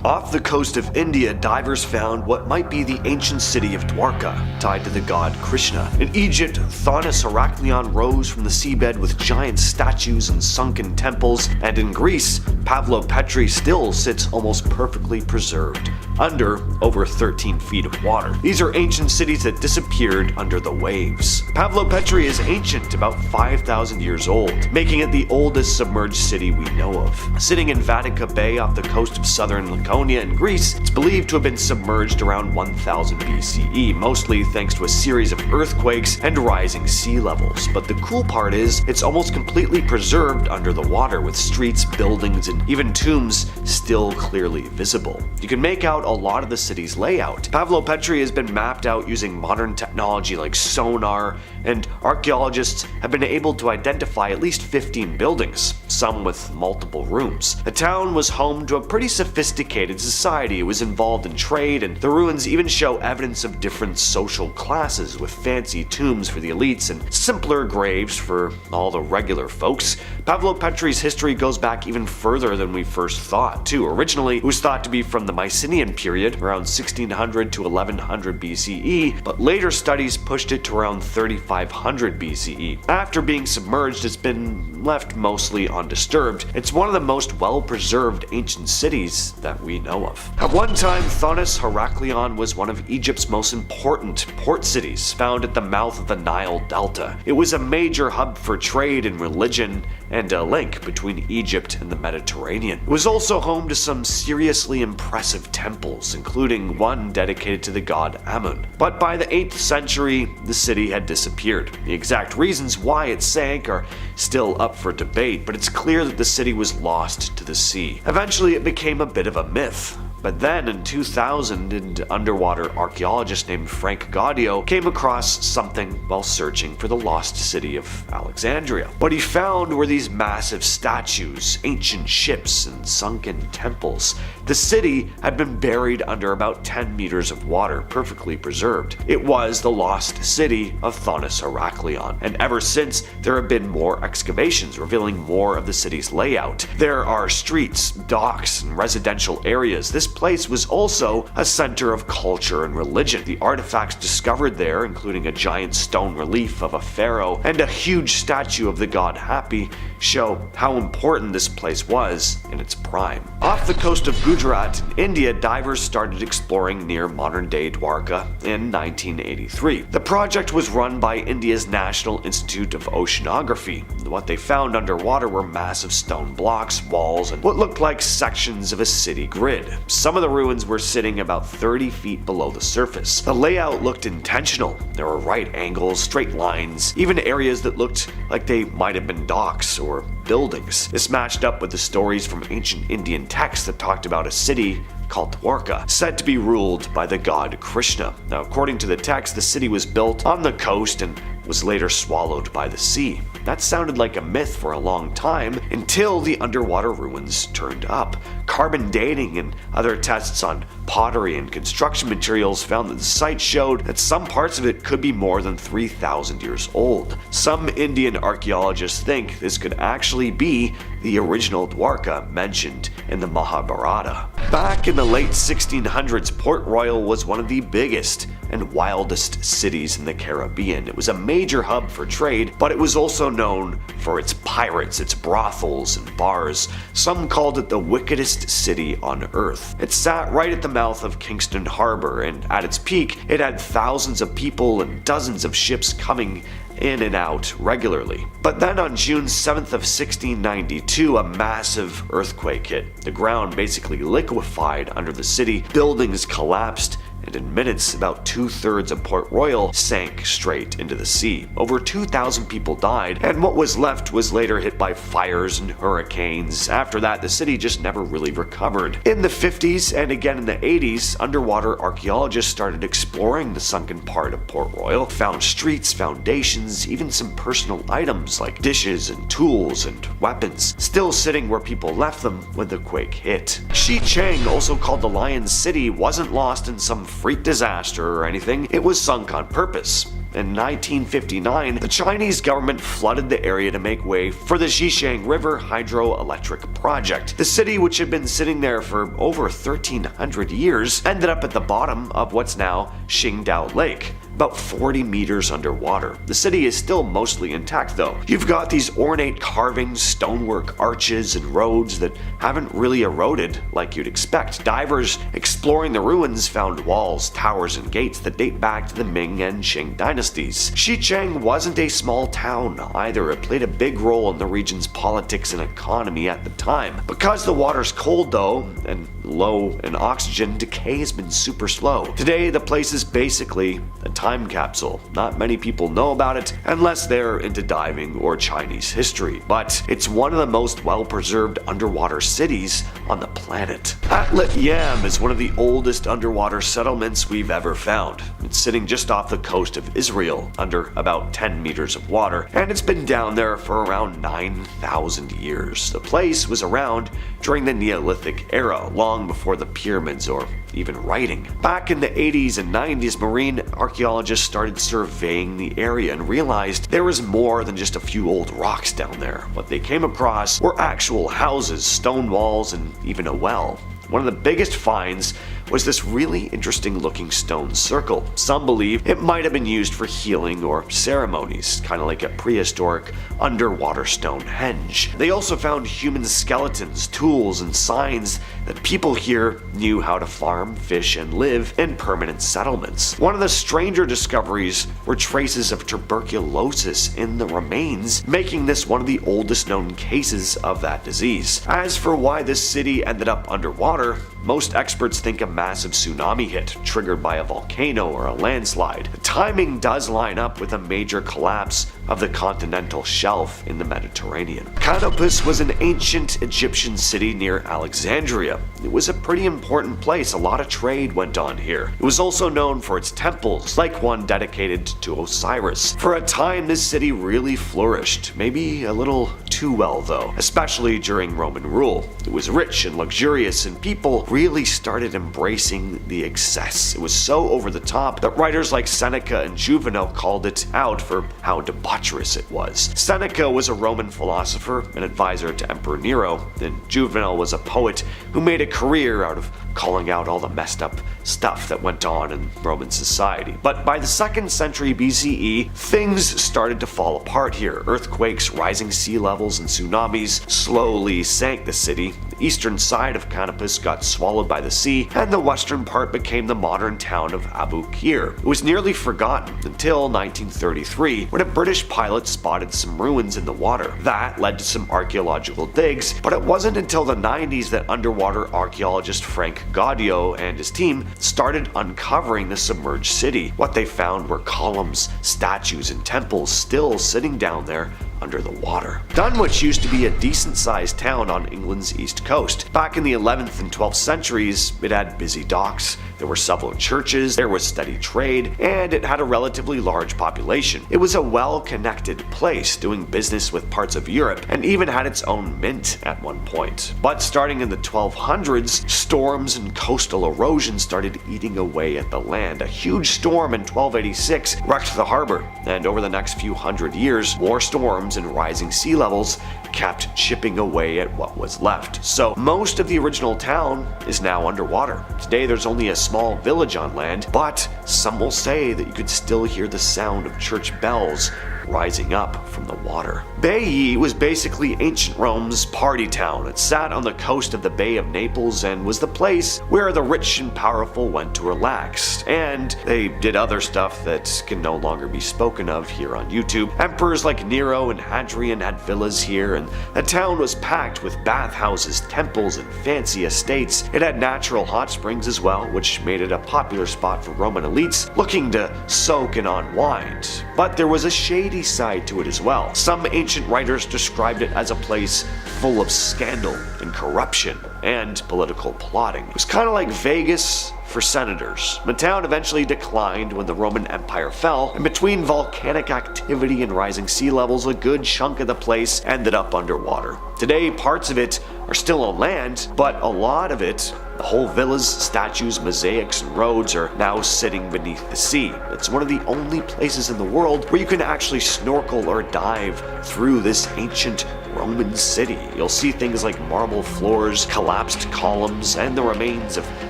Off the coast of India, divers found what might be the ancient city of Dwarka, tied to the god Krishna. In Egypt, Thonis Heraklion rose from the seabed with giant statues and sunken temples, and in Greece, Pavlopetri still sits almost perfectly preserved, under over 13 feet of water. These are ancient cities that disappeared under the waves. Pavlopetri is ancient, about 5,000 years old, making it the oldest submerged city we know of. Sitting in Vatica Bay off the coast of southern Laconia in Greece, it's believed to have been submerged around 1000 BCE, mostly thanks to a series of earthquakes and rising sea levels. But the cool part is, it's almost completely preserved under the water, with streets, buildings, and even tombs still clearly visible. You can make out a lot of the city's layout. Pavlopetri has been mapped out using modern technology like sonar, and archaeologists have been able to identify at least 15 buildings, some with multiple rooms. The town was home to a pretty sophisticated society. It was involved in trade, and the ruins even show evidence of different social classes, with fancy tombs for the elites and simpler graves for all the regular folks. Pavlopetri's history goes back even further than we first thought, too. Originally, it was thought to be from the Mycenaean period, around 1600 to 1100 BCE, but later studies pushed it to around 3500 BCE. After being submerged, it's been left mostly undisturbed. It's one of the most well-preserved ancient cities that we know of. At one time, Thonis Heraklion was one of Egypt's most important port cities, found at the mouth of the Nile Delta. It was a major hub for trade and religion, and a link between Egypt and the Mediterranean. It was also home to some seriously impressive temples, including one dedicated to the god Amun. But by the 8th century, the city had disappeared. The exact reasons why it sank are still up for debate, but it's clear that the city was lost to the sea. Eventually, it became a bit of a myth. But then in 2000, an underwater archaeologist named Frank Gaudio came across something while searching for the lost city of Alexandria. What he found were these massive statues, ancient ships, and sunken temples. The city had been buried under about 10 meters of water, perfectly preserved. It was the lost city of Thonis Heraklion, and ever since, there have been more excavations revealing more of the city's layout. There are streets, docks, and residential areas. This place was also a center of culture and religion. The artifacts discovered there, including a giant stone relief of a pharaoh and a huge statue of the god Hapi, show how important this place was in its prime. Off the coast of Gujarat in India, divers started exploring near modern-day Dwarka in 1983. The project was run by India's National Institute of Oceanography. What they found underwater were massive stone blocks, walls, and what looked like sections of a city grid. Some of the ruins were sitting about 30 feet below the surface. The layout looked intentional. There were right angles, straight lines, even areas that looked like they might have been docks or buildings. This matched up with the stories from ancient Indian texts that talked about a city called Dwarka, said to be ruled by the god Krishna. Now, according to the text, the city was built on the coast and was later swallowed by the sea. That sounded like a myth for a long time, until the underwater ruins turned up. Carbon dating and other tests on pottery and construction materials found that the site showed that some parts of it could be more than 3,000 years old. Some Indian archaeologists think this could actually be the original Dwarka mentioned in the Mahabharata. Back in the late 1600s, Port Royal was one of the biggest and wildest cities in the Caribbean. It was a major hub for trade, but it was also known for its pirates, its brothels and bars. Some called it the wickedest city on earth. It sat right at the mouth of Kingston Harbor, and at its peak, it had thousands of people and dozens of ships coming in and out regularly. But then on June 7th of 1692, a massive earthquake hit. The ground basically liquefied under the city, buildings collapsed, and in minutes, about 2/3 of Port Royal sank straight into the sea. Over 2,000 people died, and what was left was later hit by fires and hurricanes. After that, the city just never really recovered. In the 50s and again in the 80s, underwater archaeologists started exploring the sunken part of Port Royal, found streets, foundations, even some personal items like dishes and tools and weapons, still sitting where people left them when the quake hit. Xicheng, also called the Lion City, wasn't lost in some freak disaster or anything. It was sunk on purpose. In 1959, the Chinese government flooded the area to make way for the Xishang River hydroelectric project. The city, which had been sitting there for over 1,300 years, ended up at the bottom of what's now Qingdao Lake, about 40 meters underwater. The city is still mostly intact though. You've got these ornate carvings, stonework, arches, and roads that haven't really eroded like you'd expect. Divers exploring the ruins found walls, towers, and gates that date back to the Ming and Qing dynasties. Xicheng wasn't a small town either. It played a big role in the region's politics and economy at the time. Because the water's cold though, and low in oxygen, decay has been super slow. Today, the place is basically a time capsule. Not many people know about it unless they're into diving or Chinese history, but it's one of the most well-preserved underwater cities on the planet. Atlit Yam is one of the oldest underwater settlements we've ever found. It's sitting just off the coast of Israel, under about 10 meters of water, and it's been down there for around 9,000 years. The place was around during the Neolithic era, long before the pyramids or even writing. Back in the 80s and 90s, marine archaeologists started surveying the area and realized there was more than just a few old rocks down there. What they came across were actual houses, stone walls, and even a well. One of the biggest finds was this really interesting looking stone circle. Some believe it might have been used for healing or ceremonies, kind of like a prehistoric underwater Stonehenge. They also found human skeletons, tools, and signs that people here knew how to farm, fish, and live in permanent settlements. One of the stranger discoveries were traces of tuberculosis in the remains, making this one of the oldest known cases of that disease. As for why this city ended up underwater, most experts think a massive tsunami hit triggered by a volcano or a landslide. The timing does line up with a major collapse of the continental shelf in the Mediterranean. Canopus was an ancient Egyptian city near Alexandria. It was a pretty important place. A lot of trade went on here. It was also known for its temples, like one dedicated to Osiris. For a time, this city really flourished, maybe a little too well though, especially during Roman rule. It was rich and luxurious, and people really started embracing the excess. It was so over the top that writers like Seneca and Juvenal called it out for how debaucherous it was. Seneca was a Roman philosopher and advisor to Emperor Nero, and Juvenal was a poet who made a career out of calling out all the messed up stuff that went on in Roman society. But by the 2nd century BCE, things started to fall apart here. Earthquakes, rising sea levels, and tsunamis slowly sank the city. The eastern side of Canopus got swallowed by the sea, and the western part became the modern town of Abu Qir. It was nearly forgotten until 1933, when a British pilot spotted some ruins in the water. That led to some archaeological digs, but it wasn't until the 90s that underwater archaeologist Frank Gaudio and his team started uncovering the submerged city. What they found were columns, statues, and temples still sitting down there under the water. Dunwich used to be a decent-sized town on England's east coast. Back in the 11th and 12th centuries, it had busy docks, there were several churches, there was steady trade, and it had a relatively large population. It was a well-connected place, doing business with parts of Europe, and even had its own mint at one point. But starting in the 1200s, storms and coastal erosion started eating away at the land. A huge storm in 1286 wrecked the harbor, and over the next few hundred years, more storms and rising sea levels kept chipping away at what was left. So most of the original town is now underwater. Today there's only a small village on land, but some will say that you could still hear the sound of church bells rising up from the water. Baiae was basically ancient Rome's party town. It sat on the coast of the Bay of Naples and was the place where the rich and powerful went to relax. And they did other stuff that can no longer be spoken of here on YouTube. Emperors like Nero and Hadrian had villas here, and the town was packed with bathhouses, temples, and fancy estates. It had natural hot springs as well, which made it a popular spot for Roman elites looking to soak and unwind. But there was a shady side to it as well. Some ancient writers described it as a place full of scandal and corruption and political plotting. It was kind of like Vegas for senators. The town eventually declined when the Roman Empire fell, and between volcanic activity and rising sea levels, a good chunk of the place ended up underwater. Today, parts of it are still on land, but a lot of it The whole villa's statues, mosaics, and roads are now sitting beneath the sea. It's one of the only places in the world where you can actually snorkel or dive through this ancient Roman city. You'll see things like marble floors, collapsed columns, and the remains of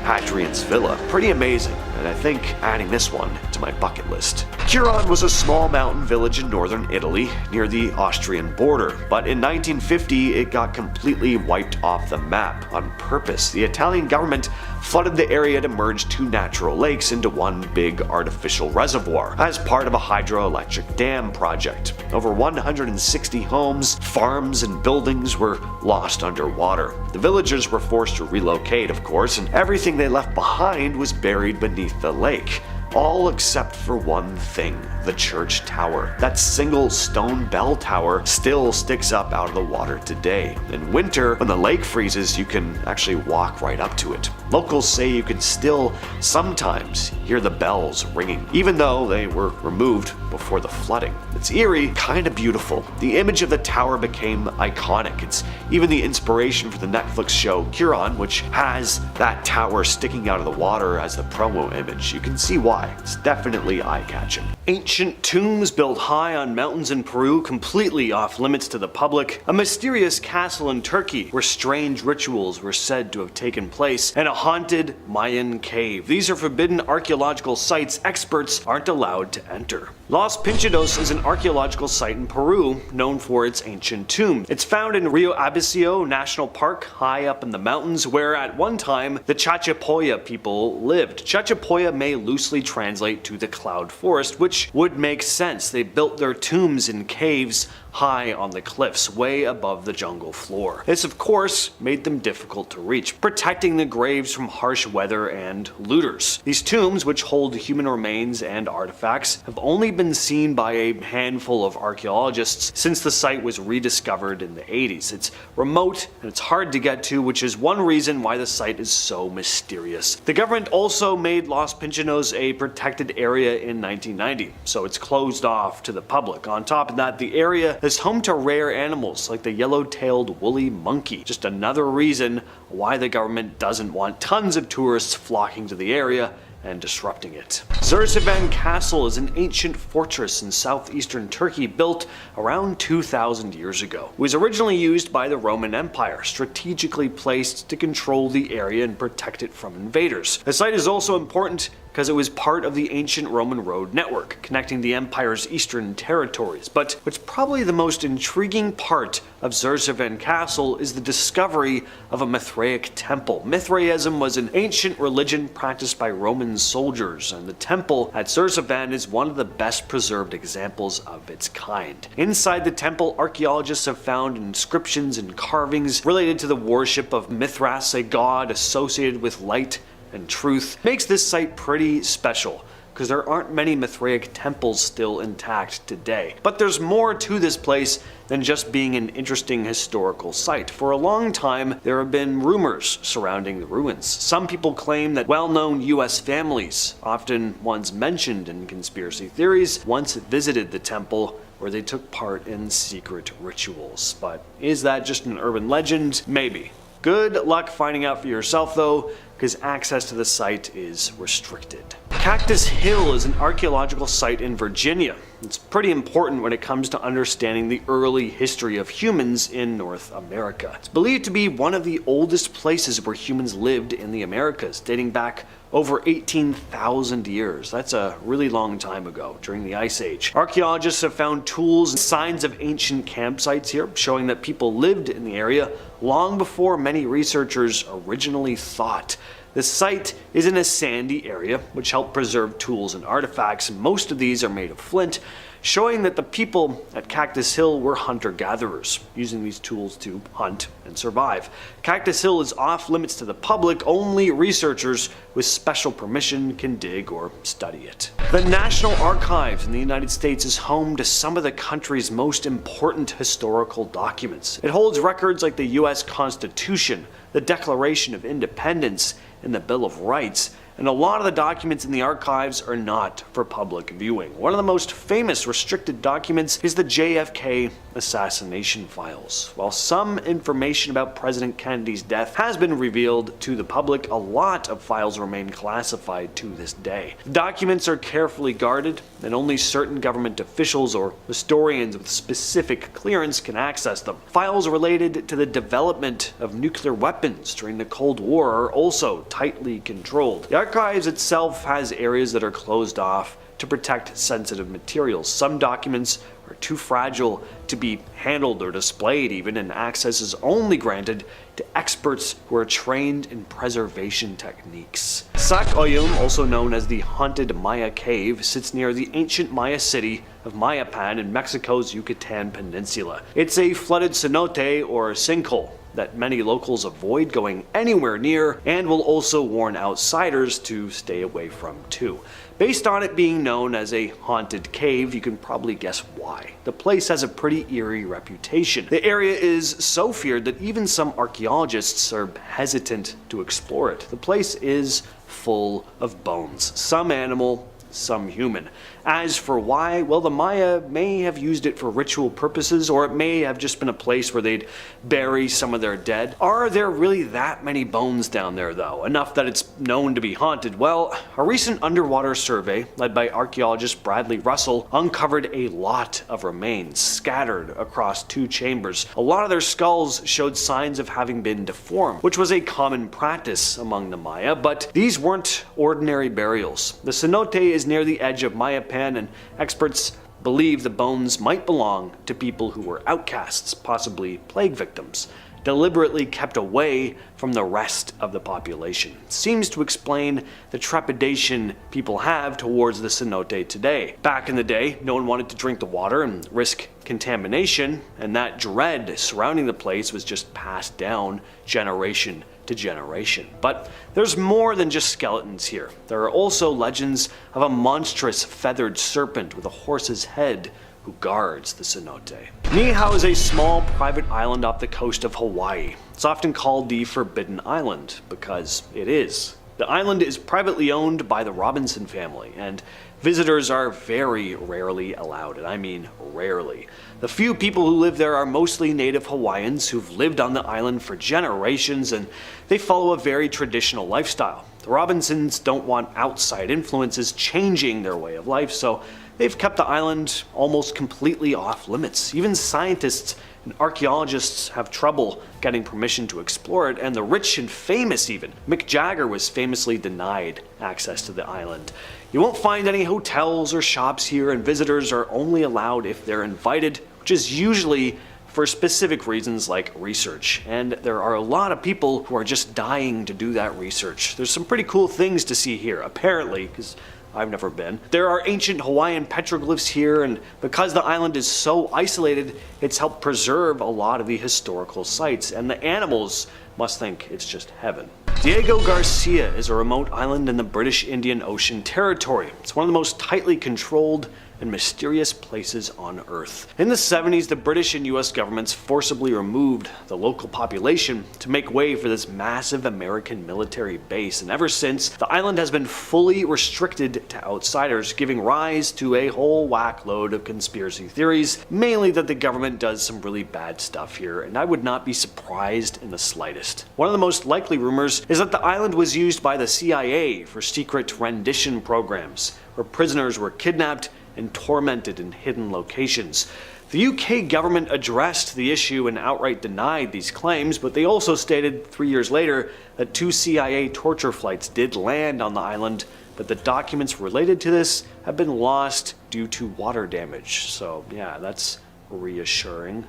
Hadrian's villa. Pretty amazing, and I think adding this one to my bucket list. Curon was a small mountain village in northern Italy near the Austrian border, but in 1950 it got completely wiped off the map on purpose. The Italian government flooded the area to merge two natural lakes into one big artificial reservoir as part of a hydroelectric dam project. Over 160 homes, farms, and buildings were lost underwater. The villagers were forced to relocate, of course, and everything they left behind was buried beneath the lake. All except for one thing, the church tower. That single stone bell tower still sticks up out of the water today. In winter, when the lake freezes, you can actually walk right up to it. Locals say you can still sometimes hear the bells ringing, even though they were removed before the flooding. It's eerie, kind of beautiful. The image of the tower became iconic. It's even the inspiration for the Netflix show Curon, which has that tower sticking out of the water as the promo image. You can see why. It's definitely eye-catching. Ancient tombs built high on mountains in Peru, completely off limits to the public. A mysterious castle in Turkey where strange rituals were said to have taken place. And a haunted Mayan cave. These are forbidden archaeological sites experts aren't allowed to enter. Los Pinchados is an archaeological site in Peru known for its ancient tomb. It's found in Rio Abacio National Park, high up in the mountains, where at one time the Chachapoya people lived. Chachapoya may loosely translate to the cloud forest, which would make sense. They built their tombs in caves high on the cliffs, way above the jungle floor. This, of course, made them difficult to reach, protecting the graves from harsh weather and looters. These tombs, which hold human remains and artifacts, have only been seen by a handful of archaeologists since the site was rediscovered in the 80s. It's remote and it's hard to get to, which is one reason why the site is so mysterious. The government also made Los Pinchados a protected area in 1990, so it's closed off to the public. On top of that, the area is home to rare animals like the yellow-tailed woolly monkey. Just another reason why the government doesn't want tons of tourists flocking to the area and disrupting it. Zerzevan Castle is an ancient fortress in southeastern Turkey built around 2,000 years ago. It was originally used by the Roman Empire, strategically placed to control the area and protect it from invaders. The site is also important because it was part of the ancient Roman road network, connecting the empire's eastern territories. But what's probably the most intriguing part of Zerzevan Castle is the discovery of a Mithraic temple. Mithraism was an ancient religion practiced by Roman soldiers, and the temple at Zerzevan is one of the best preserved examples of its kind. Inside the temple, archaeologists have found inscriptions and carvings related to the worship of Mithras, a god associated with light and truth. Makes this site pretty special, because there aren't many Mithraic temples still intact today. But there's more to this place than just being an interesting historical site. For a long time, there have been rumors surrounding the ruins. Some people claim that well-known US families, often ones mentioned in conspiracy theories, once visited the temple where they took part in secret rituals. But is that just an urban legend? Maybe. Good luck finding out for yourself though, because access to the site is restricted. Cactus Hill is an archaeological site in Virginia. It's pretty important when it comes to understanding the early history of humans in North America. It's believed to be one of the oldest places where humans lived in the Americas, dating back over 18,000 years. That's a really long time ago, during the Ice Age. Archaeologists have found tools and signs of ancient campsites here, showing that people lived in the area long before many researchers originally thought. The site is in a sandy area, which helped preserve tools and artifacts. Most of these are made of flint, showing that the people at Cactus Hill were hunter-gatherers, using these tools to hunt and survive. Cactus Hill is off limits to the public. Only researchers with special permission can dig or study it. The National Archives in the United States is home to some of the country's most important historical documents. It holds records like the US Constitution, the Declaration of Independence, and the Bill of Rights, and a lot of the documents in the archives are not for public viewing. One of the most famous restricted documents is the JFK assassination files. While some information about President Kennedy's death has been revealed to the public, a lot of files remain classified to this day. The documents are carefully guarded, and only certain government officials or historians with specific clearance can access them. Files related to the development of nuclear weapons during the Cold War are also tightly controlled. The archives itself has areas that are closed off to protect sensitive materials. Some documents are too fragile to be handled or displayed even, and access is only granted to experts who are trained in preservation techniques. Sac Oyum, also known as the Haunted Maya Cave, sits near the ancient Maya city of Mayapan in Mexico's Yucatan Peninsula. It's a flooded cenote or sinkhole that many locals avoid going anywhere near and will also warn outsiders to stay away from too. Based on it being known as a haunted cave, you can probably guess why. The place has a pretty eerie reputation. The area is so feared that even some archaeologists are hesitant to explore it. The place is full of bones, some animal, some human. As for why, well, the Maya may have used it for ritual purposes, or it may have just been a place where they'd bury some of their dead. Are there really that many bones down there though? Enough that it's known to be haunted? Well, a recent underwater survey led by archaeologist Bradley Russell uncovered a lot of remains scattered across 2 chambers. A lot of their skulls showed signs of having been deformed, which was a common practice among the Maya, but these weren't ordinary burials. The cenote is near the edge of Mayapan, and experts believe the bones might belong to people who were outcasts, possibly plague victims, deliberately kept away from the rest of the population. It seems to explain the trepidation people have towards the cenote today. Back in the day, no one wanted to drink the water and risk contamination, and that dread surrounding the place was just passed down generation to generation. But there's more than just skeletons here. There are also legends of a monstrous feathered serpent with a horse's head who guards the cenote. Niihau is a small private island off the coast of Hawaii. It's often called the Forbidden Island because it is. The island is privately owned by the Robinson family, and visitors are very rarely allowed, and I mean rarely. The few people who live there are mostly native Hawaiians who've lived on the island for generations, and they follow a very traditional lifestyle. The Robinsons don't want outside influences changing their way of life, so they've kept the island almost completely off limits. Even scientists and archaeologists have trouble getting permission to explore it, and the rich and famous even. Mick Jagger was famously denied access to the island. You won't find any hotels or shops here, and visitors are only allowed if they're invited, which is usually for specific reasons like research. And there are a lot of people who are just dying to do that research. There's some pretty cool things to see here, apparently, because I've never been. There are ancient Hawaiian petroglyphs here, and because the island is so isolated, it's helped preserve a lot of the historical sites, and the animals must think it's just heaven. Diego Garcia is a remote island in the British Indian Ocean Territory. It's one of the most tightly controlled and mysterious places on Earth. In the 70s, the British and US governments forcibly removed the local population to make way for this massive American military base, and ever since, the island has been fully restricted to outsiders, giving rise to a whole whack load of conspiracy theories, mainly that the government does some really bad stuff here, and I would not be surprised in the slightest. One of the most likely rumors is that the island was used by the CIA for secret rendition programs, where prisoners were kidnapped and tormented in hidden locations. The UK government addressed the issue and outright denied these claims, but they also stated 3 years later that 2 CIA torture flights did land on the island, but the documents related to this have been lost due to water damage. So yeah, that's reassuring.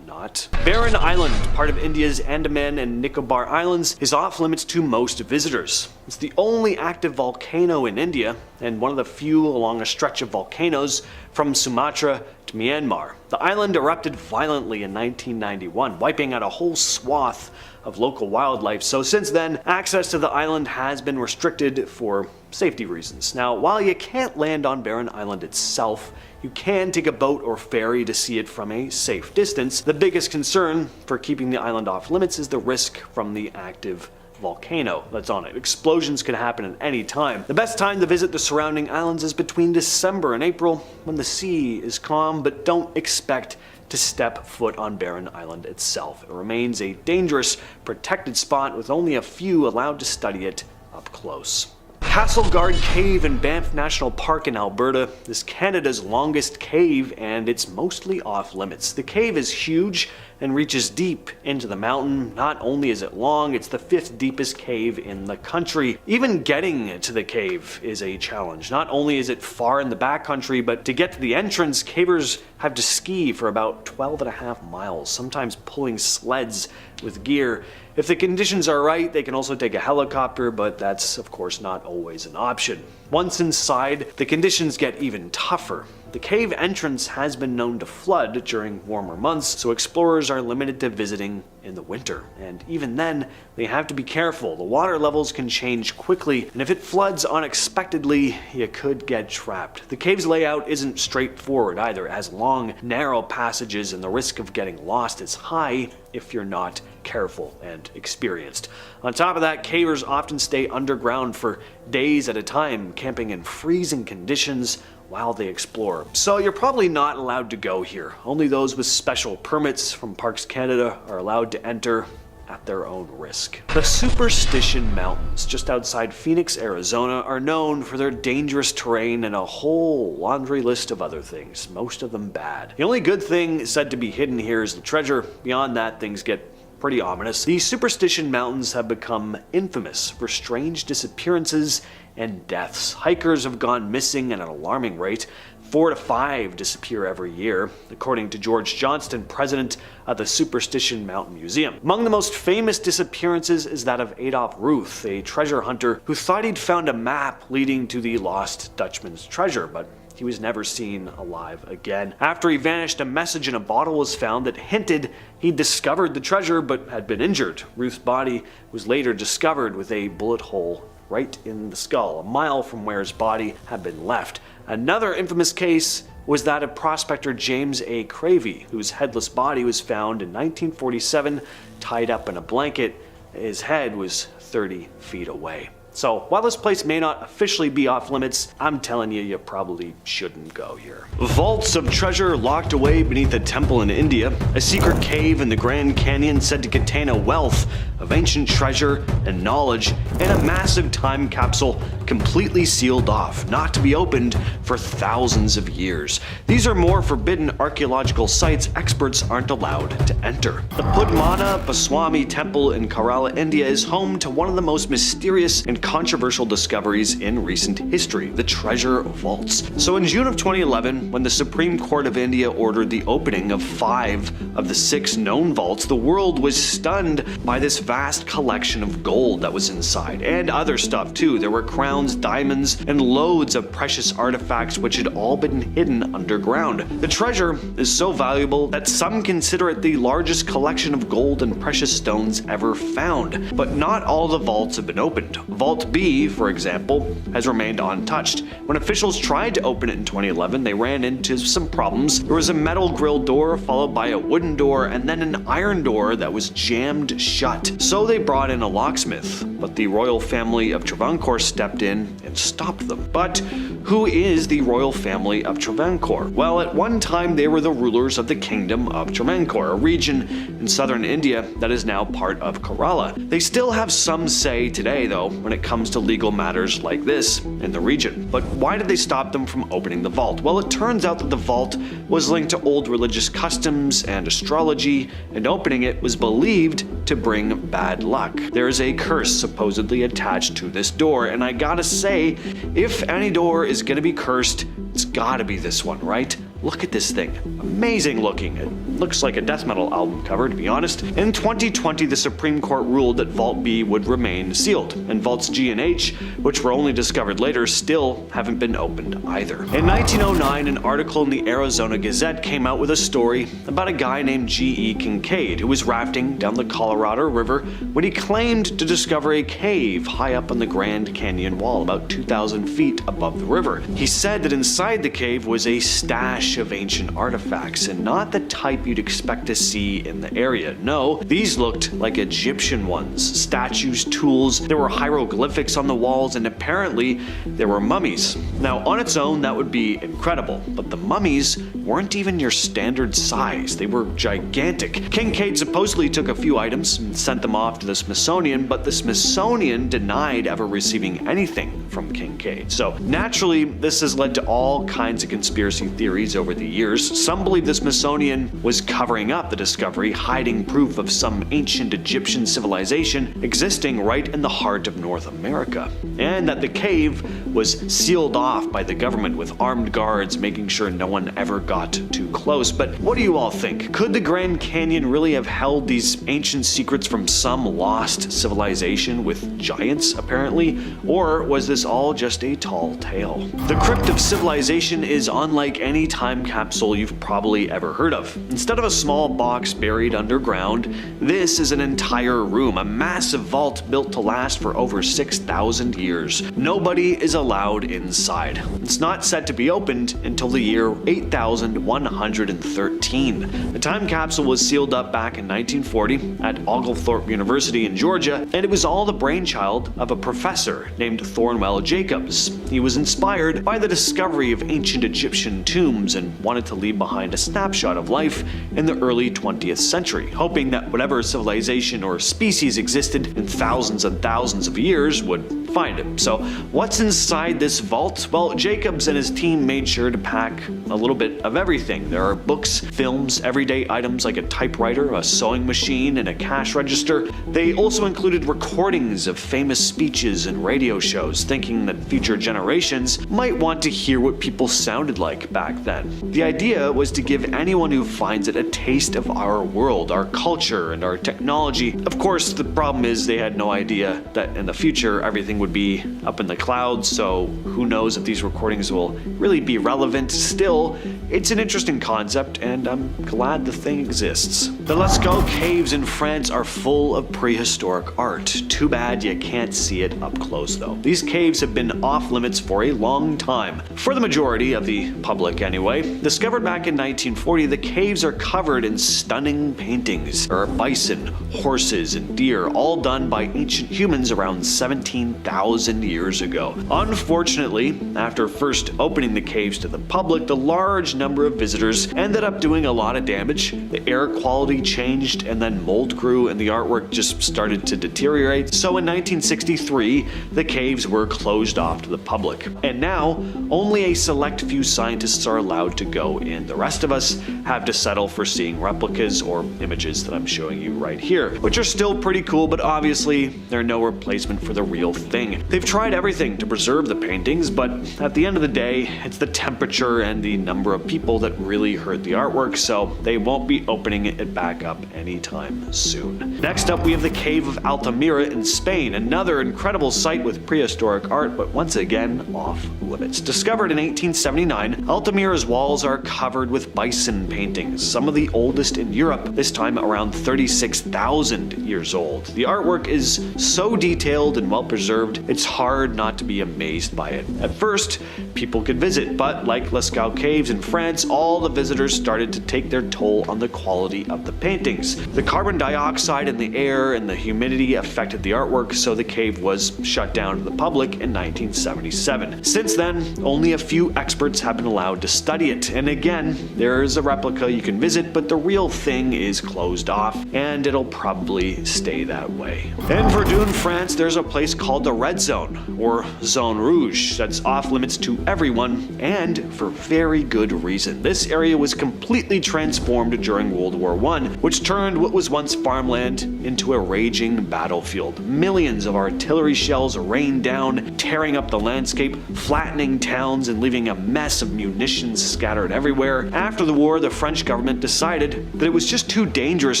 Not. Barren Island, part of India's Andaman and Nicobar Islands, is off limits to most visitors. It's the only active volcano in India, and one of the few along a stretch of volcanoes from Sumatra to Myanmar. The island erupted violently in 1991, wiping out a whole swath of local wildlife, so since then, access to the island has been restricted for safety reasons. Now, while you can't land on Barren Island itself, you can take a boat or ferry to see it from a safe distance. The biggest concern for keeping the island off limits is the risk from the active volcano that's on it. Explosions can happen at any time. The best time to visit the surrounding islands is between December and April, when the sea is calm, but don't expect to step foot on Barren Island itself. It remains a dangerous, protected spot with only a few allowed to study it up close. Castleguard Cave in Banff National Park in Alberta is Canada's longest cave, and it's mostly off limits. The cave is huge and reaches deep into the mountain. Not only is it long, it's the 5th deepest cave in the country. Even getting to the cave is a challenge. Not only is it far in the backcountry, but to get to the entrance, cavers have to ski for about 12.5 miles, sometimes pulling sleds with gear. If the conditions are right, they can also take a helicopter, but that's of course not always an option. Once inside, the conditions get even tougher. The cave entrance has been known to flood during warmer months, so explorers are limited to visiting in the winter. And even then, they have to be careful. The water levels can change quickly, and if it floods unexpectedly, you could get trapped. The cave's layout isn't straightforward either. It has long, narrow passages, and the risk of getting lost is high if you're not careful and experienced. On top of that, cavers often stay underground for days at a time, camping in freezing conditions while they explore. So you're probably not allowed to go here. Only those with special permits from Parks Canada are allowed to enter at their own risk. The Superstition Mountains, just outside Phoenix, Arizona, are known for their dangerous terrain and a whole laundry list of other things, most of them bad. The only good thing said to be hidden here is the treasure. Beyond that, things get pretty ominous. The Superstition Mountains have become infamous for strange disappearances and deaths. Hikers have gone missing at an alarming rate. 4 to 5 disappear every year, according to George Johnston, president of the Superstition Mountain Museum. Among the most famous disappearances is that of Adolf Ruth, a treasure hunter who thought he'd found a map leading to the lost Dutchman's treasure, but he was never seen alive again. After he vanished, a message in a bottle was found that hinted he'd discovered the treasure but had been injured. Ruth's body was later discovered with a bullet hole right in the skull, a mile from where his body had been left. Another infamous case was that of prospector James A. Cravey, whose headless body was found in 1947, tied up in a blanket. His head was 30 feet away. So while this place may not officially be off limits, I'm telling you, you probably shouldn't go here. Vaults of treasure locked away beneath a temple in India, a secret cave in the Grand Canyon said to contain a wealth of ancient treasure and knowledge, and a massive time capsule completely sealed off, not to be opened for thousands of years. These are more forbidden archaeological sites experts aren't allowed to enter. The Padmana Baswami Temple in Kerala, India is home to one of the most mysterious and controversial discoveries in recent history, the treasure vaults. So in June of 2011, when the Supreme Court of India ordered the opening of 5 of the 6 known vaults, the world was stunned by this vast collection of gold that was inside, and other stuff too. There were crowns, diamonds, and loads of precious artifacts which had all been hidden underground. The treasure is so valuable that some consider it the largest collection of gold and precious stones ever found. But not all the vaults have been opened. Vault B, for example, has remained untouched. When officials tried to open it in 2011, they ran into some problems. There was a metal grill door followed by a wooden door and then an iron door that was jammed shut. So they brought in a locksmith, but the royal family of Travancore stepped in and stopped them. But who is the royal family of Travancore? Well, at one time they were the rulers of the Kingdom of Travancore, a region in southern India that is now part of Kerala. They still have some say today, though, when it comes to legal matters like this in the region. But why did they stop them from opening the vault? Well, it turns out that the vault was linked to old religious customs and astrology, and opening it was believed to bring bad luck. There is a curse supposedly attached to this door, and I gotta say, if any door is gonna be cursed, it's gotta be this one, right? Look at this thing. Amazing looking. It looks like a death metal album cover, to be honest. In 2020, the Supreme Court ruled that Vault B would remain sealed, and Vaults G and H, which were only discovered later, still haven't been opened either. In 1909, an article in the Arizona Gazette came out with a story about a guy named G.E. Kincaid who was rafting down the Colorado River when he claimed to discover a cave high up on the Grand Canyon wall, about 2,000 feet above the river. He said that inside the cave was a stash of ancient artifacts, and not the type you'd you'd expect to see in the area. No, these looked like Egyptian ones. Statues, tools, there were hieroglyphics on the walls, and apparently there were mummies. Now, on its own, that would be incredible, but the mummies weren't even your standard size. They were gigantic. Kincaid supposedly took a few items and sent them off to the Smithsonian, but the Smithsonian denied ever receiving anything from Kincaid. So naturally, this has led to all kinds of conspiracy theories over the years. Some believe the Smithsonian was covering up the discovery, hiding proof of some ancient Egyptian civilization existing right in the heart of North America, and that the cave was sealed off by the government with armed guards, making sure no one ever got too close. But what do you all think? Could the Grand Canyon really have held these ancient secrets from some lost civilization with giants, apparently? Or was this all just a tall tale? The Crypt of Civilization is unlike any time capsule you've probably ever heard of. Instead of a small box buried underground, this is an entire room, a massive vault built to last for over 6,000 years. Nobody is allowed inside. It's not set to be opened until the year 8113. The time capsule was sealed up back in 1940 at Oglethorpe University in Georgia, and it was all the brainchild of a professor named Thornwell Jacobs. He was inspired by the discovery of ancient Egyptian tombs and wanted to leave behind a snapshot of life in the early 20th century, hoping that whatever civilization or species existed in thousands and thousands of years would find him. So what's inside this vault? Well, Jacobs and his team made sure to pack a little bit of everything. There are books, films, everyday items like a typewriter, a sewing machine, and a cash register. They also included recordings of famous speeches and radio shows, thinking that future generations might want to hear what people sounded like back then. The idea was to give anyone who finds it a taste of our world, our culture, and our technology. Of course, the problem is they had no idea that in the future everything would be up in the clouds, so who knows if these recordings will really be relevant. Still, it's an interesting concept, and I'm glad the thing exists. The Lascaux Caves in France are full of prehistoric art. Too bad you can't see it up close though. These caves have been off limits for a long time. For the majority of the public anyway. Discovered back in 1940, the caves are covered in stunning paintings. There are bison, horses, and deer, all done by ancient humans around 17,000 years ago. Unfortunately, after first opening the caves to the public, the large number of visitors ended up doing a lot of damage. The air quality changed, and then mold grew, and the artwork just started to deteriorate. So in 1963, the caves were closed off to the public. And now, only a select few scientists are allowed to go in. The rest of us have to settle for seeing replicas or images that I'm showing you right here, which are still pretty cool, but obviously they're no replacement for the real thing. They've tried everything to preserve the paintings, but at the end of the day, it's the temperature and the number of people that really hurt the artwork, so they won't be opening it back up anytime soon. Next up, we have the Cave of Altamira in Spain, another incredible site with prehistoric art, but once again, off limits. Discovered in 1879, Altamira's walls are covered with bison paintings, some of the oldest in Europe, this time around 36,000 years old. The artwork is so detailed and well preserved, it's hard not to be amazed by it. At first, people could visit, but like Lascaux Caves in France, all the visitors started to take their toll on the quality of the paintings. The carbon dioxide in the air and the humidity affected the artwork, so the cave was shut down to the public in 1977. Since then, only a few experts have been allowed to study it, and again, there's a replica you can visit, but the real thing is closed off, and it'll probably stay that way. In Verdun, France, there's a place called the Red Zone, or Zone Rouge, that's off limits to everyone, and for very good reason. This area was completely transformed during World War I, which turned what was once farmland into a raging battlefield. Millions of artillery shells rained down, tearing up the landscape, flattening towns, and leaving a mess of munitions scattered everywhere. After the war, the French government decided that it was just too dangerous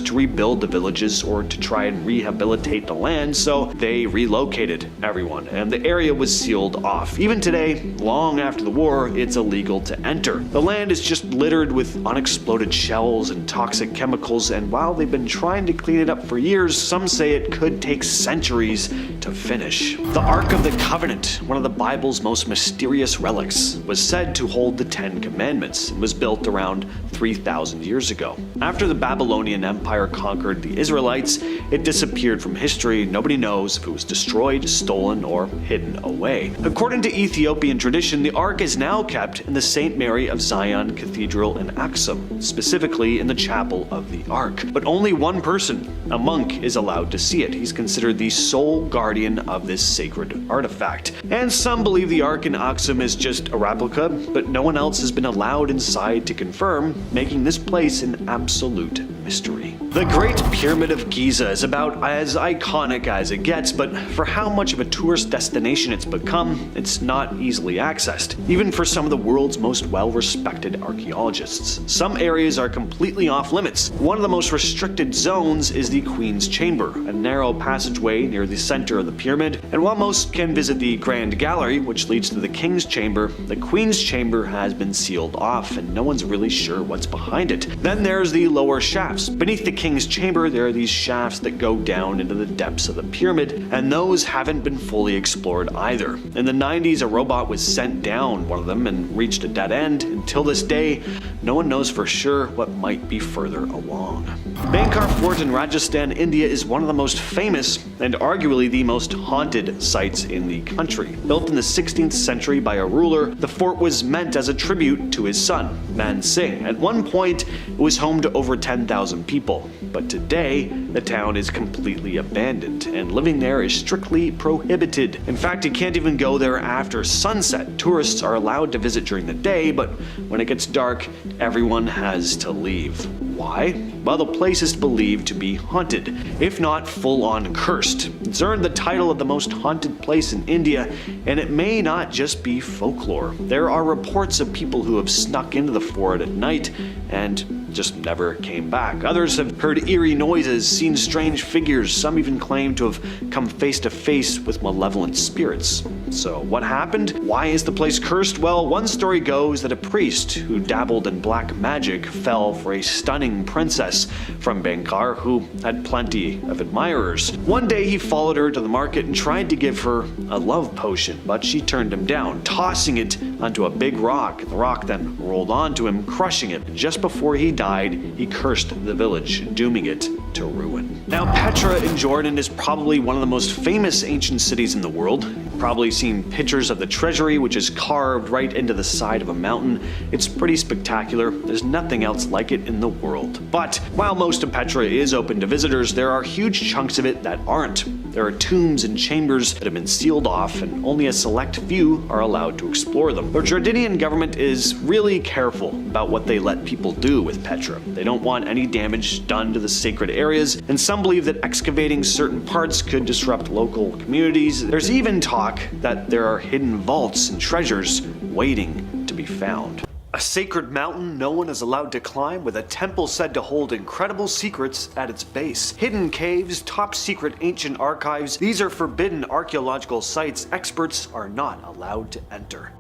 to rebuild the villages or to try and rehabilitate the land, so they relocated. everyone, and the area was sealed off. Even today, long after the war, it's illegal to enter. The land is just littered with unexploded shells and toxic chemicals, and while they've been trying to clean it up for years, some say it could take centuries to finish. The Ark of the Covenant, one of the Bible's most mysterious relics, was said to hold the Ten Commandments and was built around 3,000 years ago. After the Babylonian Empire conquered the Israelites, it disappeared from history. Nobody knows if it was destroyed, stolen, or hidden away. According to Ethiopian tradition, the Ark is now kept in the St. Mary of Zion Cathedral in Aksum, specifically in the Chapel of the Ark. But only one person, a monk, is allowed to see it. He's considered the sole guardian of this sacred artifact. And some believe the Ark in Aksum is just a replica, but no one else has been allowed inside to confirm, making this place an absolute mystery. The Great Pyramid of Giza is about as iconic as it gets, but for how much of a tourist destination it's become, it's not easily accessed, even for some of the world's most well-respected archaeologists. Some areas are completely off limits. One of the most restricted zones is the Queen's Chamber, a narrow passageway near the center of the pyramid, and while most can visit the Grand Gallery, which leads to the King's Chamber, the Queen's Chamber has been sealed off, and no one's really sure what's behind it. Then there's the lower shafts. Beneath the King's Chamber, there are these shafts that go down into the depths of the pyramid, and those haven't been fully explored either. In the 90s, a robot was sent down one of them and reached a dead end. Until this day, no one knows for sure what might be further along. Bankar Fort in Rajasthan, India is one of the most famous and arguably the most haunted sites in the country. Built in the 16th century by a ruler, the fort was meant as a tribute to his son, Man Singh. At one point, it was home to over 10,000 people, but today, the town is completely abandoned, and living there is strictly prohibited. In fact, you can't even go there after sunset. Tourists are allowed to visit during the day, but when it gets dark, everyone has to leave. Why? Well, the place is believed to be haunted, if not full-on cursed. It's earned the title of the most haunted place in India, and it may not just be folklore. There are reports of people who have snuck into the fort at night and just never came back. Others have heard eerie noises, seen strange figures, some even claim to have come face to face with malevolent spirits. So what happened? Why is the place cursed? Well, one story goes that a priest who dabbled in black magic fell for a stunning princess from Bankar who had plenty of admirers. One day he followed her to the market and tried to give her a love potion, but she turned him down, tossing it onto a big rock. The rock then rolled onto him, crushing it. And just before he died, he cursed the village, dooming it to ruin. Now, Petra in Jordan is probably one of the most famous ancient cities in the world. You've probably seen pictures of the treasury, which is carved right into the side of a mountain. It's pretty spectacular. There's nothing else like it in the world. But while most of Petra is open to visitors, there are huge chunks of it that aren't. There are tombs and chambers that have been sealed off, and only a select few are allowed to explore them. The Jordanian government is really careful about what they let people do with Petra. They don't want any damage done to the sacred areas, and some believe that excavating certain parts could disrupt local communities. There's even talk that there are hidden vaults and treasures waiting to be found. A sacred mountain no one is allowed to climb, with a temple said to hold incredible secrets at its base. Hidden caves, top secret ancient archives, these are forbidden archaeological sites experts are not allowed to enter.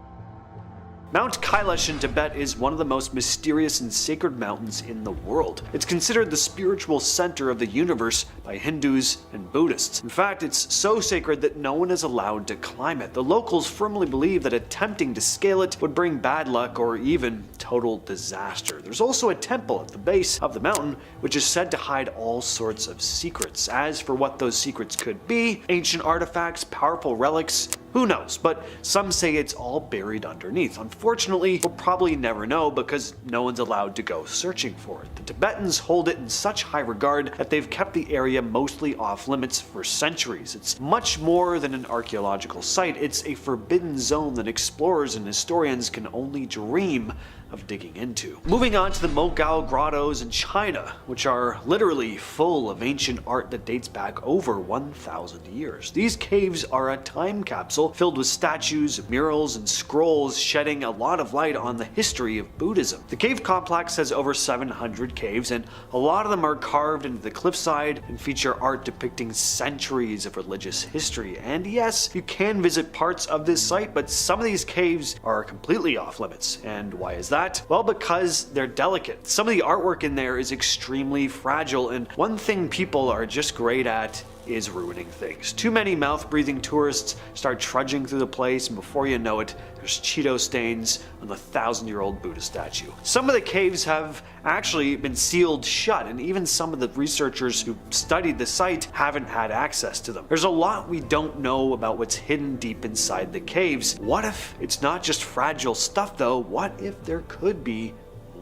Mount Kailash in Tibet is one of the most mysterious and sacred mountains in the world. It's considered the spiritual center of the universe by Hindus and Buddhists. In fact, it's so sacred that no one is allowed to climb it. The locals firmly believe that attempting to scale it would bring bad luck or even total disaster. There's also a temple at the base of the mountain, which is said to hide all sorts of secrets. As for what those secrets could be, ancient artifacts, powerful relics, who knows, but some say it's all buried underneath. Unfortunately, we'll probably never know because no one's allowed to go searching for it. The Tibetans hold it in such high regard that they've kept the area mostly off limits for centuries. It's much more than an archaeological site. It's a forbidden zone that explorers and historians can only dream of digging into. Moving on to the Mogao grottos in China, which are literally full of ancient art that dates back over 1,000 years. These caves are a time capsule filled with statues, murals, and scrolls shedding a lot of light on the history of Buddhism. The cave complex has over 700 caves, and a lot of them are carved into the cliffside and feature art depicting centuries of religious history. And yes, you can visit parts of this site, but some of these caves are completely off limits. And why is that? Well, because they're delicate. Some of the artwork in there is extremely fragile, and one thing people are just great at is ruining things. Too many mouth-breathing tourists start trudging through the place, and before you know it, there's Cheeto stains on the 1,000-year-old Buddha statue. Some of the caves have actually been sealed shut, and even some of the researchers who studied the site haven't had access to them. There's a lot we don't know about what's hidden deep inside the caves. What if it's not just fragile stuff though? What if there could be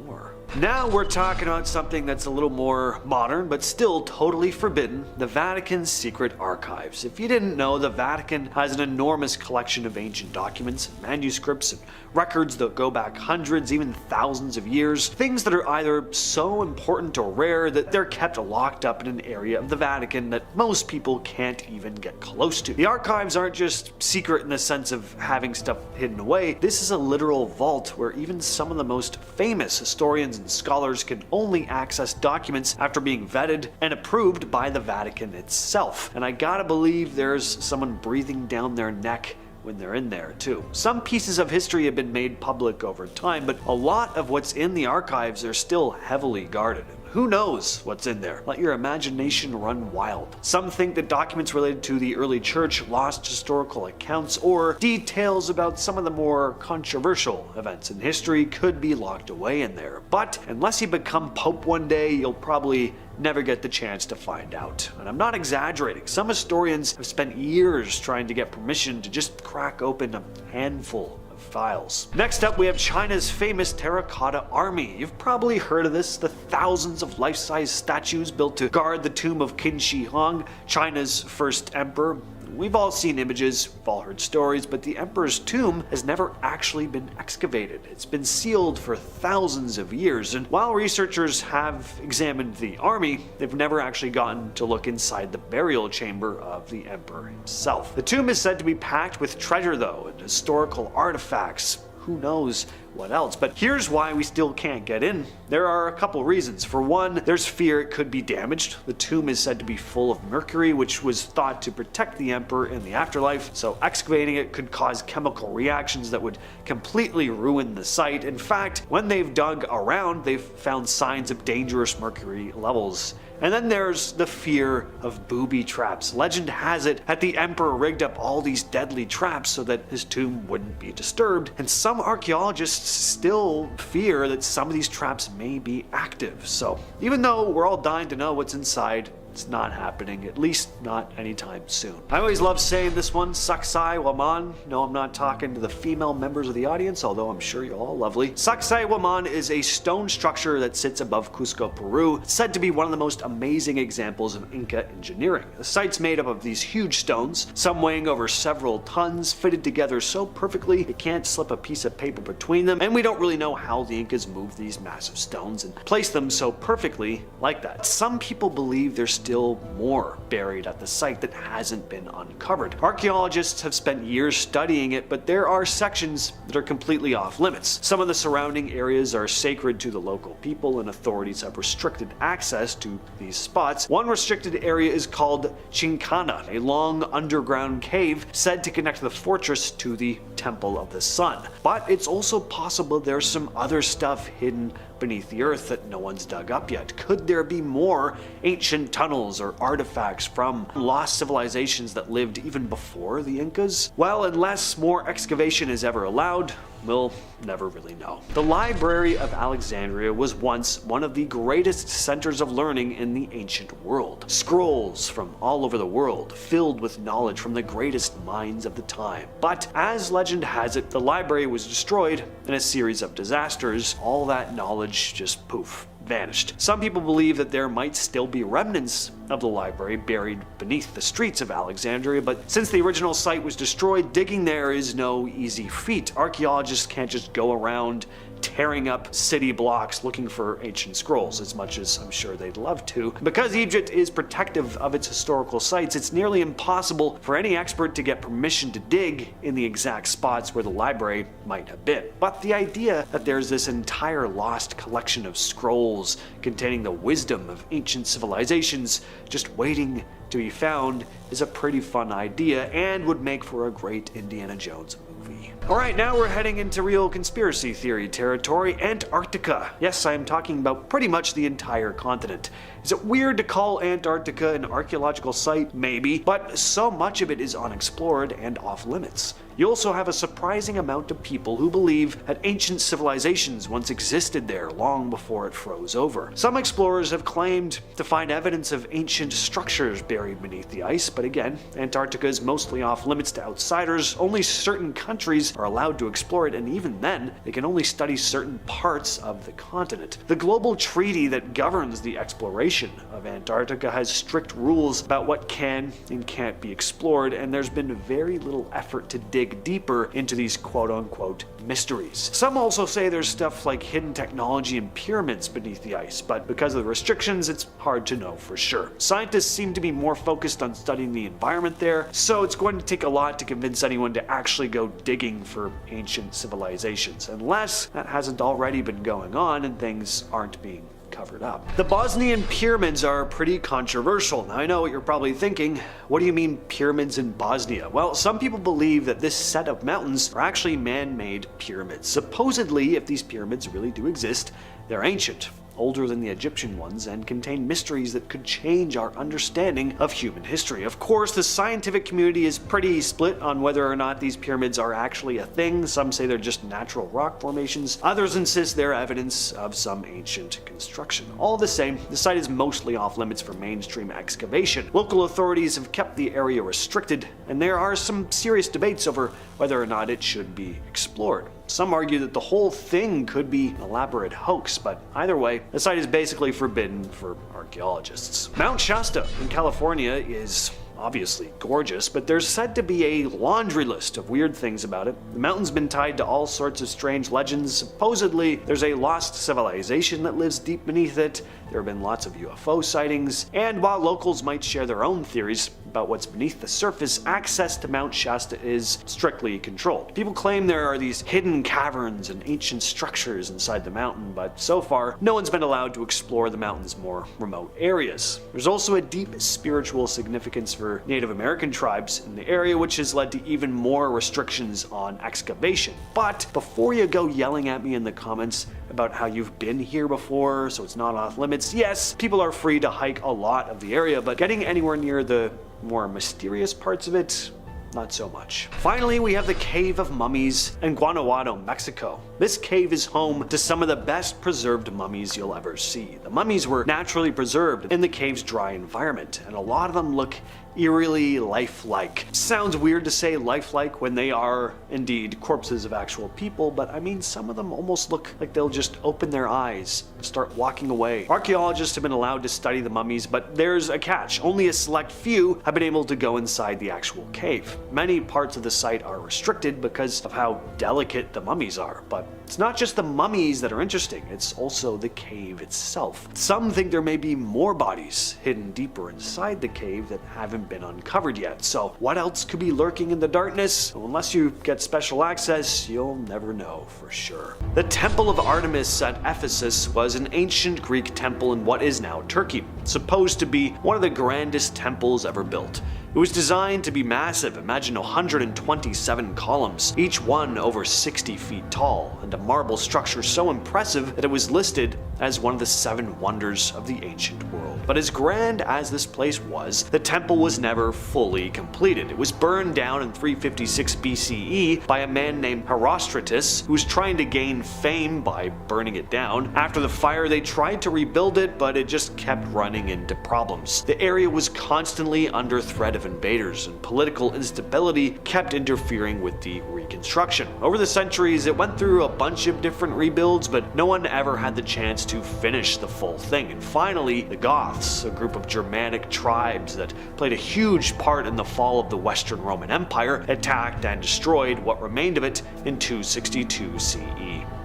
more? Now we're talking about something that's a little more modern, but still totally forbidden: the Vatican's secret archives. If you didn't know, the Vatican has an enormous collection of ancient documents and manuscripts and records that go back hundreds, even thousands of years. Things that are either so important or rare that they're kept locked up in an area of the Vatican that most people can't even get close to. The archives aren't just secret in the sense of having stuff hidden away. This is a literal vault where even some of the most famous historians and scholars can only access documents after being vetted and approved by the Vatican itself. And I gotta believe there's someone breathing down their neck when they're in there too. Some pieces of history have been made public over time, but a lot of what's in the archives are still heavily guarded. Who knows what's in there? Let your imagination run wild. Some think that documents related to the early church, lost historical accounts, or details about some of the more controversial events in history could be locked away in there. But unless you become Pope one day, you'll probably never get the chance to find out. And I'm not exaggerating. Some historians have spent years trying to get permission to just crack open a handful files. Next up, we have China's famous terracotta army. You've probably heard of this, the thousands of life-size statues built to guard the tomb of Qin Shi Huang, China's first emperor. We've all seen images, we've all heard stories, but the emperor's tomb has never actually been excavated. It's been sealed for thousands of years, and while researchers have examined the army, they've never actually gotten to look inside the burial chamber of the emperor himself. The tomb is said to be packed with treasure though, and historical artifacts. Who knows what else? But here's why we still can't get in. There are a couple reasons. For one, there's fear it could be damaged. The tomb is said to be full of mercury, which was thought to protect the emperor in the afterlife, so excavating it could cause chemical reactions that would completely ruin the site. In fact, when they've dug around, they've found signs of dangerous mercury levels. And then there's the fear of booby traps. Legend has it that the emperor rigged up all these deadly traps so that his tomb wouldn't be disturbed, and some archaeologists still fear that some of these traps may be active. So even though we're all dying to know what's inside, it's not happening, at least not anytime soon. I always love saying this one, Saksai Waman. No, I'm not talking to the female members of the audience, although I'm sure you're all lovely. Saksai Waman is a stone structure that sits above Cusco, Peru. It's said to be one of the most amazing examples of Inca engineering. The site's made up of these huge stones, some weighing over several tons, fitted together so perfectly you can't slip a piece of paper between them, and we don't really know how the Incas moved these massive stones and placed them so perfectly like that. Some people believe there's still more buried at the site that hasn't been uncovered. Archaeologists have spent years studying it, but there are sections that are completely off limits. Some of the surrounding areas are sacred to the local people, and authorities have restricted access to these spots. One restricted area is called Chincana, a long underground cave said to connect the fortress to the Temple of the Sun. But it's also possible there's some other stuff hidden beneath the earth that no one's dug up yet. Could there be more ancient tunnels or artifacts from lost civilizations that lived even before the Incas? Well, unless more excavation is ever allowed, we'll never really know. The Library of Alexandria was once one of the greatest centers of learning in the ancient world. Scrolls from all over the world filled with knowledge from the greatest minds of the time. But as legend has it, the library was destroyed in a series of disasters. All that knowledge just poof, vanished. Some people believe that there might still be remnants of the library buried beneath the streets of Alexandria, but since the original site was destroyed, digging there is no easy feat. Archaeologists can't just go around tearing up city blocks looking for ancient scrolls, as much as I'm sure they'd love to. Because Egypt is protective of its historical sites, it's nearly impossible for any expert to get permission to dig in the exact spots where the library might have been. But the idea that there's this entire lost collection of scrolls containing the wisdom of ancient civilizations just waiting to be found is a pretty fun idea and would make for a great Indiana Jones movie. Alright, now we're heading into real conspiracy theory territory, Antarctica. Yes, I am talking about pretty much the entire continent. Is it weird to call Antarctica an archaeological site? Maybe, but so much of it is unexplored and off limits. You also have a surprising amount of people who believe that ancient civilizations once existed there long before it froze over. Some explorers have claimed to find evidence of ancient structures buried beneath the ice, but again, Antarctica is mostly off limits to outsiders. Only certain countries are allowed to explore it, and even then, they can only study certain parts of the continent. The global treaty that governs the exploration of Antarctica has strict rules about what can and can't be explored, and there's been very little effort to dig deeper into these quote-unquote mysteries. Some also say there's stuff like hidden technology and pyramids beneath the ice, but because of the restrictions, it's hard to know for sure. Scientists seem to be more focused on studying the environment there, so it's going to take a lot to convince anyone to actually go digging for ancient civilizations, unless that hasn't already been going on and things aren't being covered up. The Bosnian pyramids are pretty controversial. Now I know what you're probably thinking. What do you mean pyramids in Bosnia? Well, some people believe that this set of mountains are actually man-made pyramids. Supposedly, if these pyramids really do exist, they're ancient, older than the Egyptian ones, and contain mysteries that could change our understanding of human history. Of course, the scientific community is pretty split on whether or not these pyramids are actually a thing. Some say they're just natural rock formations. Others insist they're evidence of some ancient construction. All the same, the site is mostly off limits for mainstream excavation. Local authorities have kept the area restricted, and there are some serious debates over whether or not it should be explored. Some argue that the whole thing could be an elaborate hoax, but either way, the site is basically forbidden for archaeologists. Mount Shasta in California is obviously gorgeous, but there's said to be a laundry list of weird things about it. The mountain's been tied to all sorts of strange legends. Supposedly, there's a lost civilization that lives deep beneath it. There have been lots of UFO sightings, and while locals might share their own theories about what's beneath the surface, access to Mount Shasta is strictly controlled. People claim there are these hidden caverns and ancient structures inside the mountain, but so far, no one's been allowed to explore the mountain's more remote areas. There's also a deep spiritual significance for Native American tribes in the area, which has led to even more restrictions on excavation. But before you go yelling at me in the comments about how you've been here before, so it's not off limits, yes, people are free to hike a lot of the area, but getting anywhere near the more mysterious parts of it, not so much. Finally, we have the Cave of Mummies in Guanajuato, Mexico. This cave is home to some of the best preserved mummies you'll ever see. The mummies were naturally preserved in the cave's dry environment, and a lot of them look eerily lifelike. Sounds weird to say lifelike when they are indeed corpses of actual people, but I mean, some of them almost look like they'll just open their eyes and start walking away. Archaeologists have been allowed to study the mummies, but there's a catch. Only a select few have been able to go inside the actual cave. Many parts of the site are restricted because of how delicate the mummies are, but it's not just the mummies that are interesting, it's also the cave itself. Some think there may be more bodies hidden deeper inside the cave that haven't been uncovered yet. So what else could be lurking in the darkness? Well, unless you get special access, you'll never know for sure. The Temple of Artemis at Ephesus was an ancient Greek temple in what is now Turkey, supposed to be one of the grandest temples ever built. It was designed to be massive. Imagine 127 columns, each one over 60 feet tall, and a marble structure so impressive that it was listed as one of the 7 wonders of the ancient world. But as grand as this place was, the temple was never fully completed. It was burned down in 356 BCE by a man named Herostratus, who was trying to gain fame by burning it down. After the fire, they tried to rebuild it, but it just kept running into problems. The area was constantly under threat of invaders, and political instability kept interfering with the reconstruction. Over the centuries, it went through a bunch of different rebuilds, but no one ever had the chance to finish the full thing. And finally, the gods Goths, a group of Germanic tribes that played a huge part in the fall of the Western Roman Empire, attacked and destroyed what remained of it in 262 CE.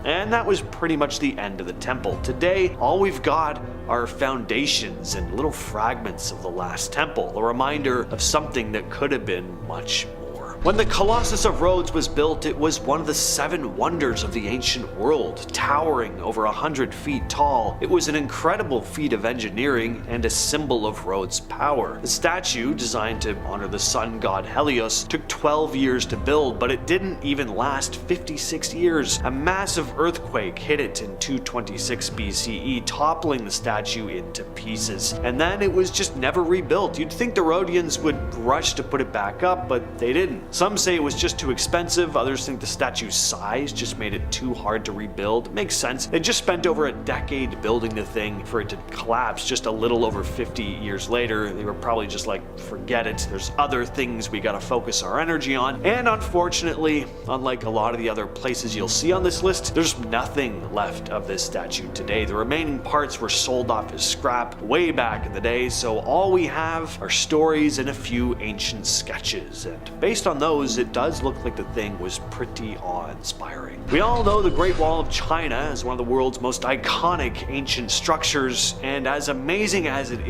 And that was pretty much the end of the temple. Today, all we've got are foundations and little fragments of the last temple, a reminder of something that could have been much more. When the Colossus of Rhodes was built, it was one of the 7 wonders of the ancient world, towering over 100 feet tall. It was an incredible feat of engineering and a symbol of Rhodes' power. The statue, designed to honor the sun god Helios, took 12 years to build, but it didn't even last 56 years. A massive earthquake hit it in 226 BCE, toppling the statue into pieces. And then it was just never rebuilt. You'd think the Rhodians would rush to put it back up, but they didn't. Some say it was just too expensive, others think the statue's size just made it too hard to rebuild. It makes sense. They just spent over a decade building the thing for it to collapse just a little over 50 years later. They were probably just like, forget it, there's other things we gotta focus our energy on. And unfortunately, unlike a lot of the other places you'll see on this list, there's nothing left of this statue today. The remaining parts were sold off as scrap way back in the day, so all we have are stories and a few ancient sketches. And based on those, it does look like the thing was pretty awe-inspiring. We all know the Great Wall of China as one of the world's most iconic ancient structures, and as amazing as it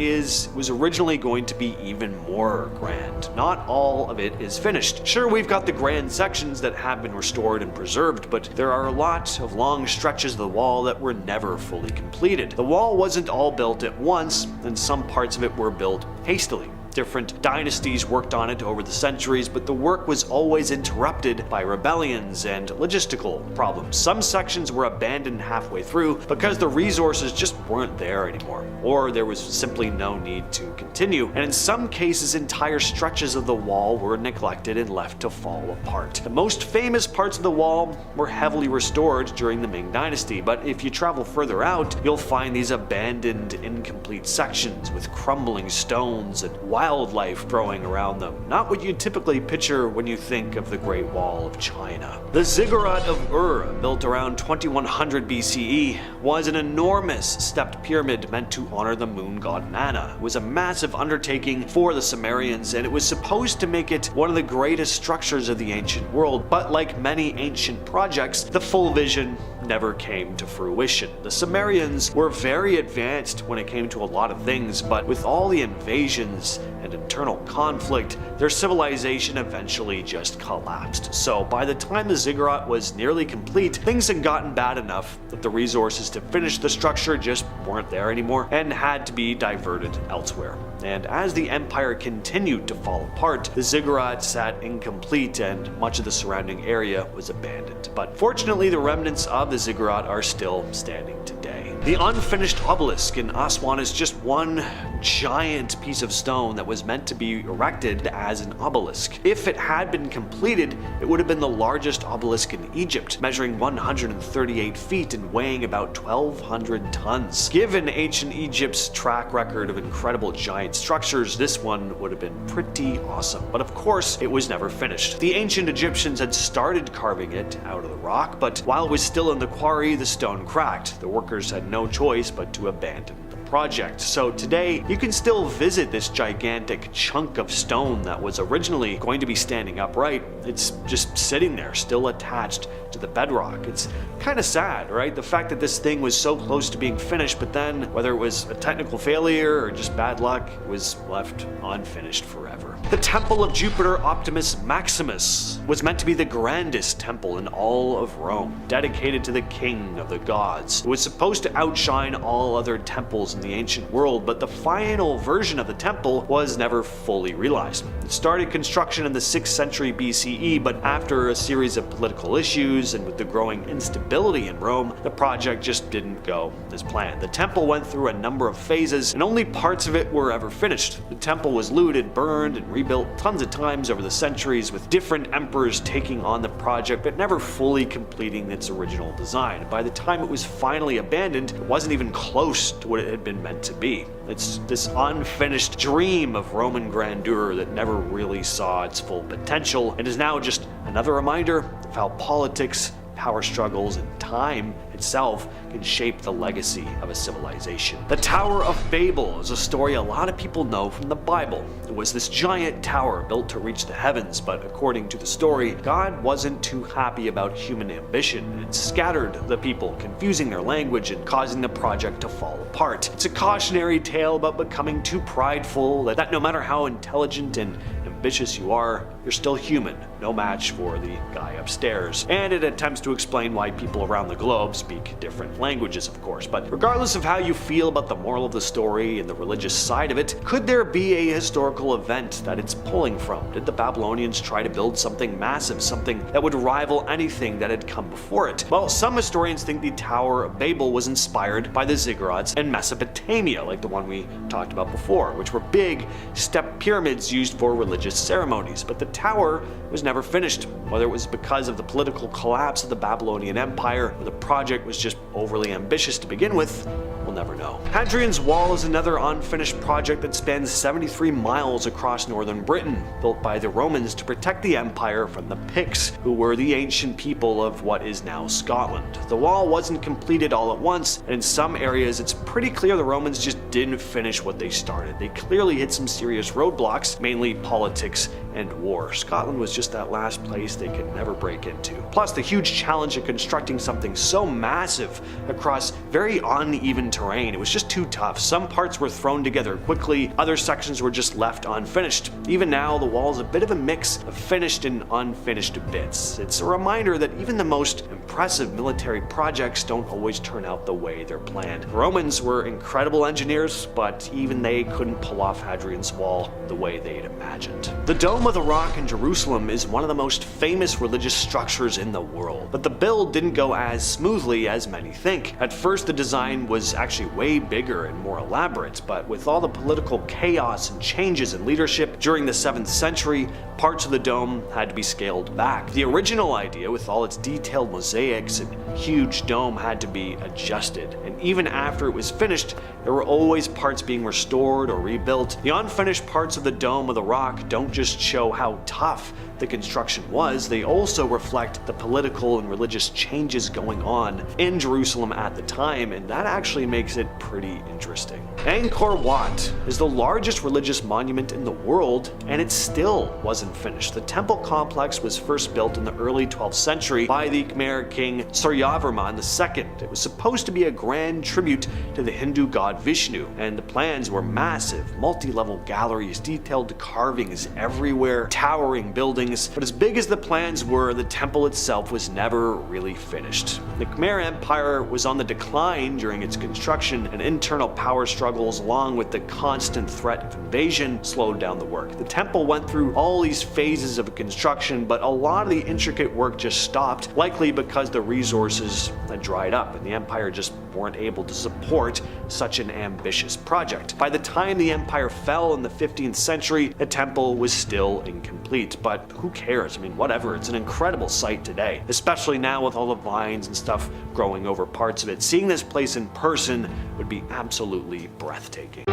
was originally going to be even more grand. Not all of it is finished. Sure, we've got the grand sections that have been restored and preserved, but there are a lot of long stretches of the wall that were never fully completed. The wall wasn't all built at once, and some parts of it were built hastily. Different dynasties worked on it over the centuries, but the work was always interrupted by rebellions and logistical problems. Some sections were abandoned halfway through because the resources just weren't there anymore, or there was simply no need to continue, and in some cases entire stretches of the wall were neglected and left to fall apart. The most famous parts of the wall were heavily restored during the Ming Dynasty, but if you travel further out, you'll find these abandoned, incomplete sections with crumbling stones and wildlife growing around them. Not what you'd typically picture when you think of the Great Wall of China. The Ziggurat of Ur, built around 2100 BCE, was an enormous stepped pyramid meant to honor the moon god Mana. It was a massive undertaking for the Sumerians, and it was supposed to make it one of the greatest structures of the ancient world, but like many ancient projects, the full vision never came to fruition. The Sumerians were very advanced when it came to a lot of things, but with all the invasions and internal conflict, their civilization eventually just collapsed. So by the time the ziggurat was nearly complete, things had gotten bad enough that the resources to finish the structure just weren't there anymore and had to be diverted elsewhere. And as the empire continued to fall apart, the ziggurat sat incomplete and much of the surrounding area was abandoned. But fortunately, the remnants of the ziggurat are still standing today. The unfinished obelisk in Aswan is just one giant piece of stone that was meant to be erected as an obelisk. If it had been completed, it would have been the largest obelisk in Egypt, measuring 138 feet and weighing about 1,200 tons. Given ancient Egypt's track record of incredible giant structures, this one would have been pretty awesome. But of course, it was never finished. The ancient Egyptians had started carving it out of the rock, but while it was still in the quarry, the stone cracked. The workers had no choice but to abandon the project. So today, you can still visit this gigantic chunk of stone that was originally going to be standing upright. It's just sitting there, still attached to the bedrock. It's kind of sad, right? The fact that this thing was so close to being finished, but then, whether it was a technical failure or just bad luck, it was left unfinished forever. The Temple of Jupiter Optimus Maximus was meant to be the grandest temple in all of Rome, dedicated to the king of the gods. It was supposed to outshine all other temples in the ancient world, but the final version of the temple was never fully realized. It started construction in the 6th century BCE, but after a series of political issues and with the growing instability in Rome, the project just didn't go as planned. The temple went through a number of phases, and only parts of it were ever finished. The temple was looted, burned, and rebuilt tons of times over the centuries, with different emperors taking on the project but never fully completing its original design. By the time it was finally abandoned, it wasn't even close to what it had been meant to be. It's this unfinished dream of Roman grandeur that never really saw its full potential, and is now just another reminder of how politics power struggles and time itself can shape the legacy of a civilization. The Tower of Babel is a story a lot of people know from the Bible. It was this giant tower built to reach the heavens, but according to the story, God wasn't too happy about human ambition and scattered the people, confusing their language and causing the project to fall apart. It's a cautionary tale about becoming too prideful, that no matter how intelligent and ambitious you are, you're still human, no match for the guy upstairs. And it attempts to explain why people around the globe speak different languages, of course. But regardless of how you feel about the moral of the story and the religious side of it, could there be a historical event that it's pulling from? Did the Babylonians try to build something massive, something that would rival anything that had come before it? Well, some historians think the Tower of Babel was inspired by the ziggurats in Mesopotamia, like the one we talked about before, which were big step pyramids used for religious ceremonies. But the tower was never finished. Whether it was because of the political collapse of the Babylonian Empire or the project was just overly ambitious to begin with, we'll never know. Hadrian's Wall is another unfinished project that spans 73 miles across northern Britain, built by the Romans to protect the empire from the Picts, who were the ancient people of what is now Scotland. The wall wasn't completed all at once, and in some areas it's pretty clear the Romans just didn't finish what they started. They clearly hit some serious roadblocks, mainly politics and war. Scotland was just that last place they could never break into. Plus, the huge challenge of constructing something so massive across very uneven terrain, it was just too tough. Some parts were thrown together quickly, other sections were just left unfinished. Even now, the wall is a bit of a mix of finished and unfinished bits. It's a reminder that even the most impressive military projects don't always turn out the way they're planned. The Romans were incredible engineers, but even they couldn't pull off Hadrian's Wall the way they'd imagined. The Dome of the Rock in Jerusalem is one of the most famous religious structures in the world, but the build didn't go as smoothly as many think. At first, the design was actually way bigger and more elaborate, but with all the political chaos and changes in leadership during the 7th century, parts of the dome had to be scaled back. The original idea, with all its detailed mosaics and huge dome, had to be adjusted, and even after it was finished, there were always parts being restored or rebuilt. The unfinished parts of the Dome of the Rock don't just show how tough the construction was, they also reflect the political and religious changes going on in Jerusalem at the time, and that actually makes it pretty interesting. Angkor Wat is the largest religious monument in the world, and it still wasn't finished. The temple complex was first built in the early 12th century by the Khmer king Suryavarman II. It was supposed to be a grand tribute to the Hindu god Vishnu, and the plans were massive, multi-level galleries, detailed carvings everywhere, towering buildings. But as big as the plans were, the temple itself was never really finished. The Khmer Empire was on the decline during its construction, and internal power struggles along with the constant threat of invasion slowed down the work. The temple went through all these phases of construction, but a lot of the intricate work just stopped, likely because the resources had dried up and the empire just weren't able to support such an ambitious project. By the time the empire fell in the 15th century, the temple was still incomplete, but who cares? I mean, whatever, it's an incredible sight today, especially now with all the vines and stuff growing over parts of it. Seeing this place in person would be absolutely breathtaking.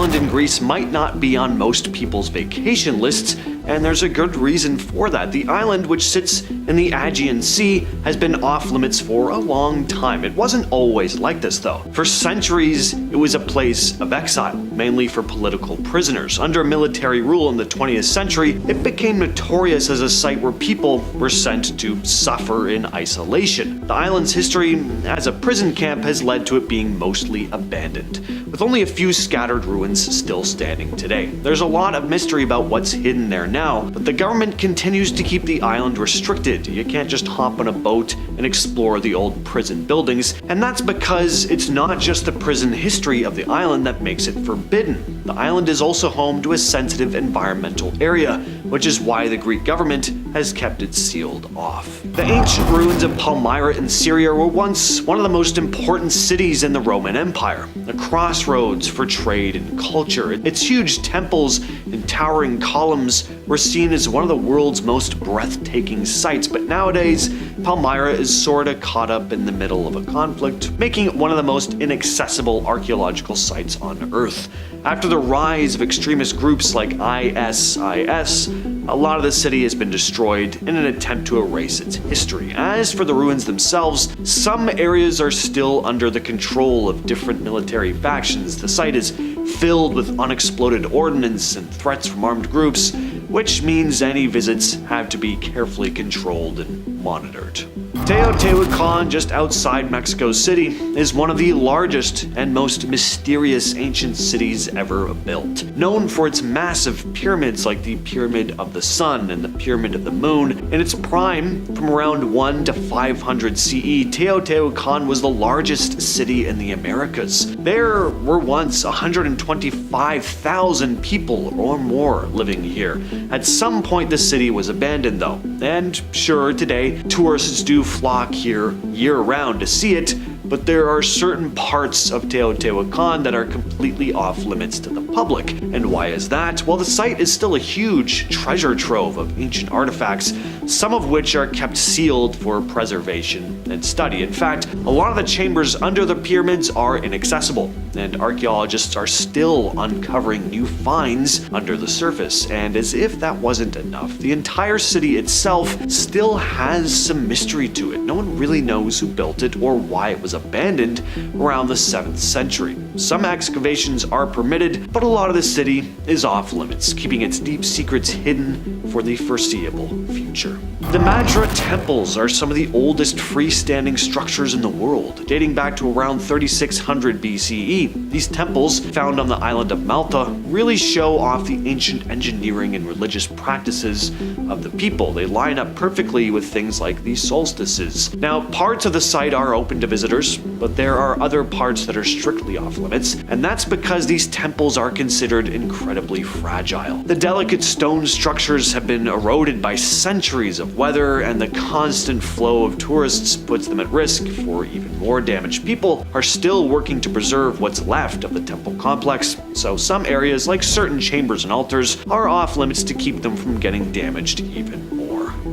Island in Greece might not be on most people's vacation lists, and there's a good reason for that. The island, which sits in the Aegean Sea, has been off limits for a long time. It wasn't always like this though. For centuries, it was a place of exile, mainly for political prisoners. Under military rule in the 20th century, it became notorious as a site where people were sent to suffer in isolation. The island's history as a prison camp has led to it being mostly abandoned, with only a few scattered ruins still standing today. There's a lot of mystery about what's hidden there now, but the government continues to keep the island restricted. You can't just hop on a boat and explore the old prison buildings, and that's because it's not just the prison history of the island that makes it forbidden. The island is also home to a sensitive environmental area, which is why the Greek government has kept it sealed off. The ancient ruins of Palmyra in Syria were once one of the most important cities in the Roman Empire, a crossroads for trade and culture. Its huge temples and towering columns were seen as one of the world's most breathtaking sights, but nowadays, Palmyra is sorta caught up in the middle of a conflict, making it one of the most inaccessible archaeological sites on Earth. After the rise of extremist groups like ISIS, a lot of the city has been destroyed in an attempt to erase its history. As for the ruins themselves, some areas are still under the control of different military factions. The site is filled with unexploded ordnance and threats from armed groups, which means any visits have to be carefully controlled and monitored. Teotihuacan, just outside Mexico City, is one of the largest and most mysterious ancient cities ever built. Known for its massive pyramids like the Pyramid of the Sun and the Pyramid of the Moon, in its prime, from around 1 to 500 CE, Teotihuacan was the largest city in the Americas. There were once 125,000 people or more living here. At some point, the city was abandoned though, and sure, today, tourists do flock here year-round to see it, but there are certain parts of Teotihuacan that are completely off limits to the public. And why is that? Well, the site is still a huge treasure trove of ancient artifacts, some of which are kept sealed for preservation and study. In fact, a lot of the chambers under the pyramids are inaccessible, and archaeologists are still uncovering new finds under the surface. And as if that wasn't enough, the entire city itself still has some mystery to it. No one really knows who built it or why it was abandoned around the 7th century. Some excavations are permitted, but a lot of the city is off limits, keeping its deep secrets hidden for the foreseeable future. The Madra temples are some of the oldest freestanding structures in the world, dating back to around 3600 BCE. These temples, found on the island of Malta, really show off the ancient engineering and religious practices of the people. They line up perfectly with things like the solstices. Now, parts of the site are open to visitors, but there are other parts that are strictly off limits, and that's because these temples are considered incredibly fragile. The delicate stone structures have been eroded by centuries of weather, and the constant flow of tourists puts them at risk for even more damage. People are still working to preserve what's left of the temple complex, so some areas, like certain chambers and altars, are off limits to keep them from getting damaged even more.